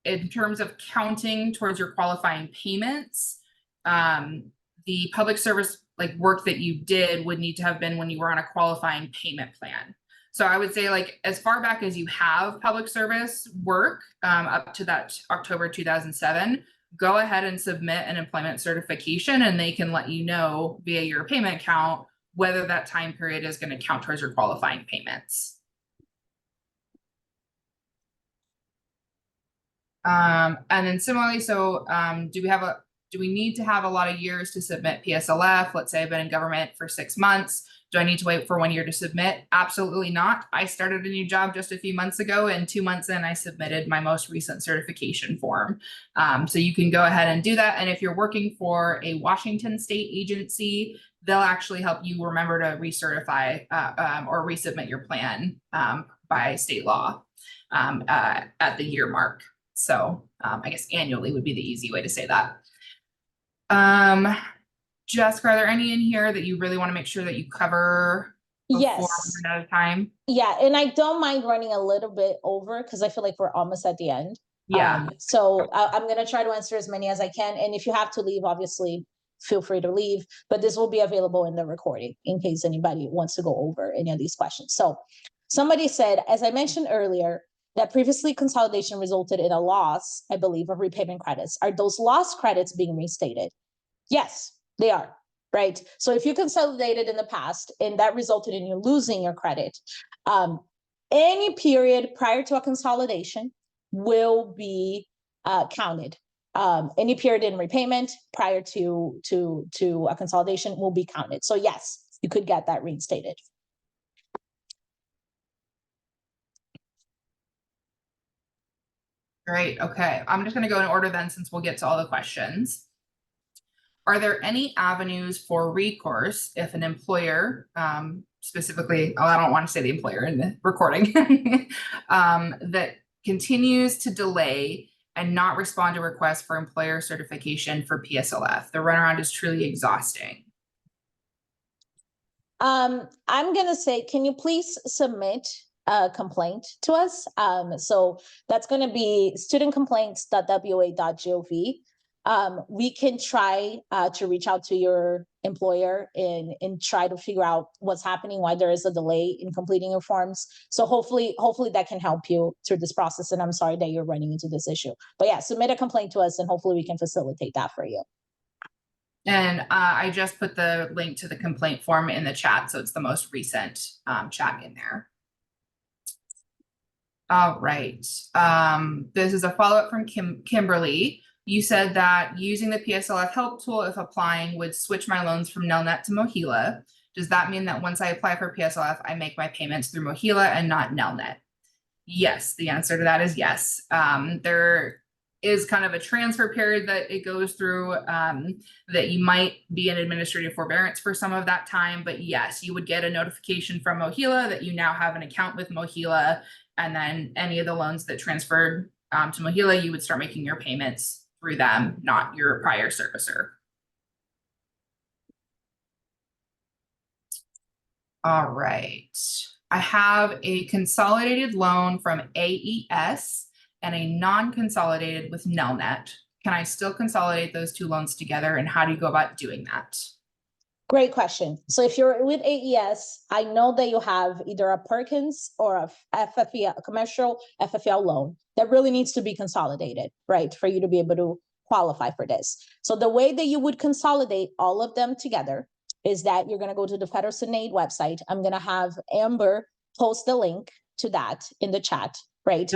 in terms of counting towards your qualifying payments, the public service like work that you did would need to have been when you were on a qualifying payment plan. So I would say like as far back as you have public service work up to that October 2007, go ahead and submit an employment certification and they can let you know via your payment account whether that time period is going to count towards your qualifying payments. And then similarly, so do we need to have a lot of years to submit PSLF? Let's say I've been in government for 6 months. Do I need to wait for 1 year to submit? Absolutely not. I started a new job just a few months ago, and 2 months in, I submitted my most recent certification form. So you can go ahead and do that. And if you're working for a Washington state agency, they'll actually help you remember to recertify or resubmit your plan by state law at the year mark. So I guess annually would be the easy way to say that. Jessica, are there any in here that you really want to make sure that you cover before Yes. we run out of time? Yeah, and I don't mind running a little bit over because I feel like we're almost at the end. Yeah. So I'm going to try to answer as many as I can. And if you have to leave, obviously, feel free to leave. But this will be available in the recording in case anybody wants to go over any of these questions. So somebody said, as I mentioned earlier, that previously consolidation resulted in a loss, I believe, of repayment credits. Are those loss credits being restated? Yes, they are, right? So if you consolidated in the past and that resulted in you losing your credit, any period prior to a consolidation will be counted. Any period in repayment prior to a consolidation will be counted. So yes, you could get that reinstated. Great. Okay. I'm just going to go in order then since we'll get to all the questions. Are there any avenues for recourse if an employer, specifically, I don't want to say the employer in the recording, that continues to delay and not respond to requests for employer certification for PSLF? The runaround is truly exhausting. I'm going to say, can you please submit a complaint to us? So that's going to be studentcomplaints.wa.gov. We can try to reach out to your employer and try to figure out what's happening, why there is a delay in completing your forms. So hopefully that can help you through this process. And I'm sorry that you're running into this issue. But yeah, submit a complaint to us and hopefully we can facilitate that for you. And I just put the link to the complaint form in the chat. So it's the most recent chat in there. All right. This is a follow-up from Kimberly. You said that using the PSLF help tool, if applying, would switch my loans from Nelnet to Mohila. Does that mean that once I apply for PSLF, I make my payments through Mohila and not Nelnet? Yes, the answer to that is yes. There is kind of a transfer period that it goes through that you might be in administrative forbearance for some of that time. But yes, you would get a notification from Mohila that you now have an account with Mohila. And then any of the loans that transferred to Mohila, you would start making your payments through them, not your prior servicer. All right. I have a consolidated loan from AES and a non-consolidated with Nelnet. Can I still consolidate those two loans together, and how do you go about doing that? Great question. So if you're with AES, I know that you have either a Perkins or a FFEL, a commercial FFEL loan that really needs to be consolidated, right? For you to be able to qualify for this. So the way that you would consolidate all of them together is that you're going to go to the Federal Student Aid website. I'm going to have Amber post the link to that in the chat, right?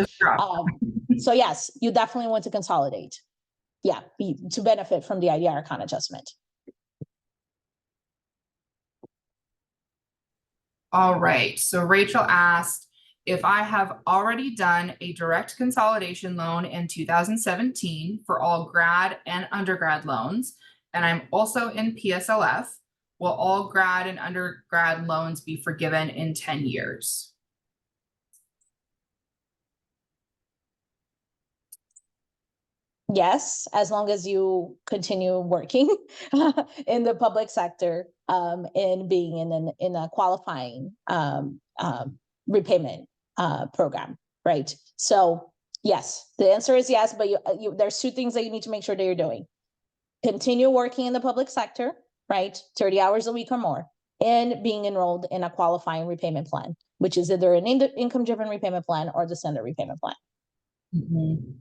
So yes, you definitely want to consolidate. Yeah, to benefit from the IDR account adjustment. All right, so Rachel asked, if I have already done a direct consolidation loan in 2017 for all grad and undergrad loans, and I'm also in PSLF, will all grad and undergrad loans be forgiven in 10 years? Yes, as long as you continue working in the public sector and being in a qualifying repayment program, right? So yes, the answer is yes, but there's two things that you need to make sure that you're doing. Continue working in the public sector, right? 30 hours a week or more, and being enrolled in a qualifying repayment plan, which is either an income-driven repayment plan or the standard repayment plan. Mm-hmm.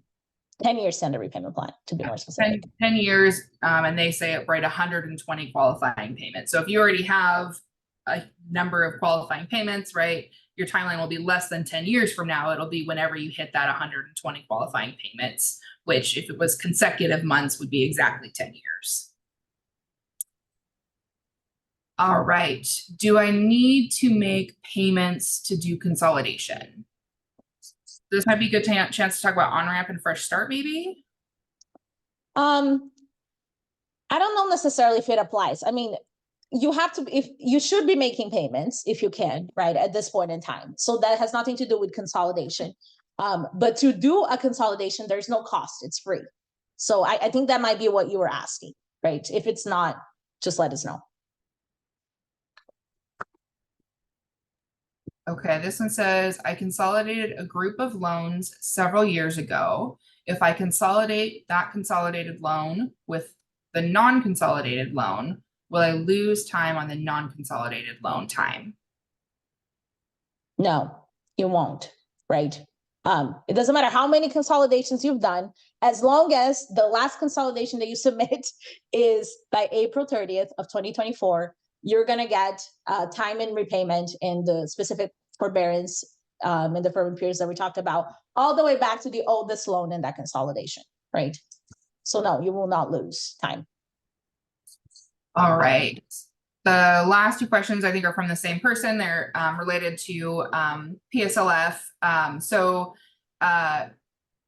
10-year standard repayment plan, to be more specific. 10 years, and they say it right 120 qualifying payments. So if you already have a number of qualifying payments, right, your timeline will be less than 10 years from now. It'll be whenever you hit that 120 qualifying payments, which if it was consecutive months would be exactly 10 years. All right, do I need to make payments to do consolidation? This might be a good chance to talk about on-ramp and fresh start, maybe? I don't know necessarily if it applies. I mean, you have to, if you should be making payments if you can, right, at this point in time. So that has nothing to do with consolidation. But to do a consolidation, there's no cost, it's free. So I think that might be what you were asking, right? If it's not, just let us know. Okay, this one says, I consolidated a group of loans several years ago. If I consolidate that consolidated loan with the non-consolidated loan, will I lose time on the non-consolidated loan time? No, you won't, right? It doesn't matter how many consolidations you've done, as long as the last consolidation that you submit is by April 30th of 2024, you're gonna get time in repayment in the specific forbearance in the forbearance periods that we talked about, all the way back to the oldest loan in that consolidation, right? So no, you will not lose time. All right. The last two questions I think are from the same person. They're related to PSLF.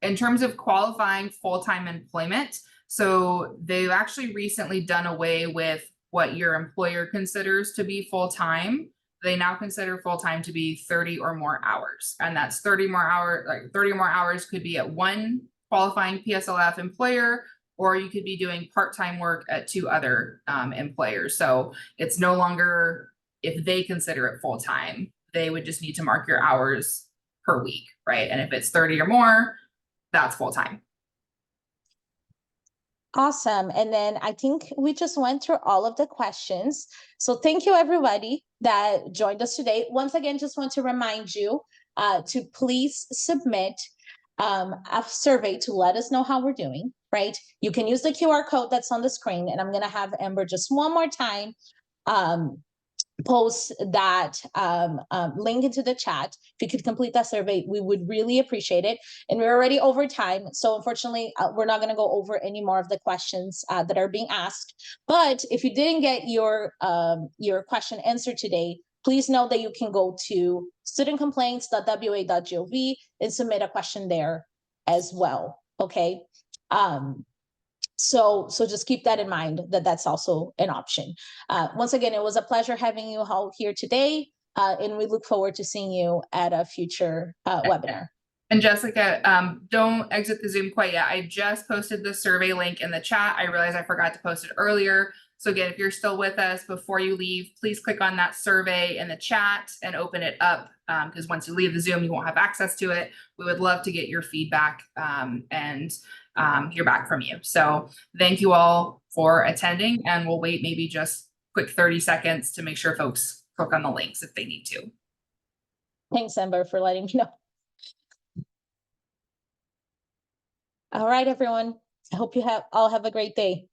In terms of qualifying full-time employment, so they've actually recently done away with what your employer considers to be full-time. They now consider full-time to be 30 or more hours. And that's 30 more hours, like 30 more hours could be at one qualifying PSLF employer, or you could be doing part-time work at two other employers. So it's no longer, if they consider it full-time, they would just need to mark your hours per week, right? And if it's 30 or more, that's full-time. Awesome. And then I think we just went through all of the questions. So thank you everybody that joined us today. Once again, just want to remind you to please submit a survey to let us know how we're doing, right? You can use the QR code that's on the screen, and I'm gonna have Amber just one more time post that link into the chat. If you could complete that survey, we would really appreciate it. And we're already over time, so unfortunately, we're not going to go over any more of the questions that are being asked. But if you didn't get your question answered today, please know that you can go to studentcomplaints.wa.gov and submit a question there as well. Okay. So just keep that in mind, that that's also an option. Once again, it was a pleasure having you all here today, and we look forward to seeing you at a future webinar. And Jessica, don't exit the Zoom quite yet. I just posted the survey link in the chat. I realized I forgot to post it earlier. So again, if you're still with us, before you leave, please click on that survey in the chat and open it up, because once you leave the Zoom, you won't have access to it. We would love to get your feedback and hear back from you. So thank you all for attending, and we'll wait maybe just quick 30 seconds to make sure folks click on the links if they need to. Thanks, Amber, for letting me know. All right, everyone. I hope you all have a great day.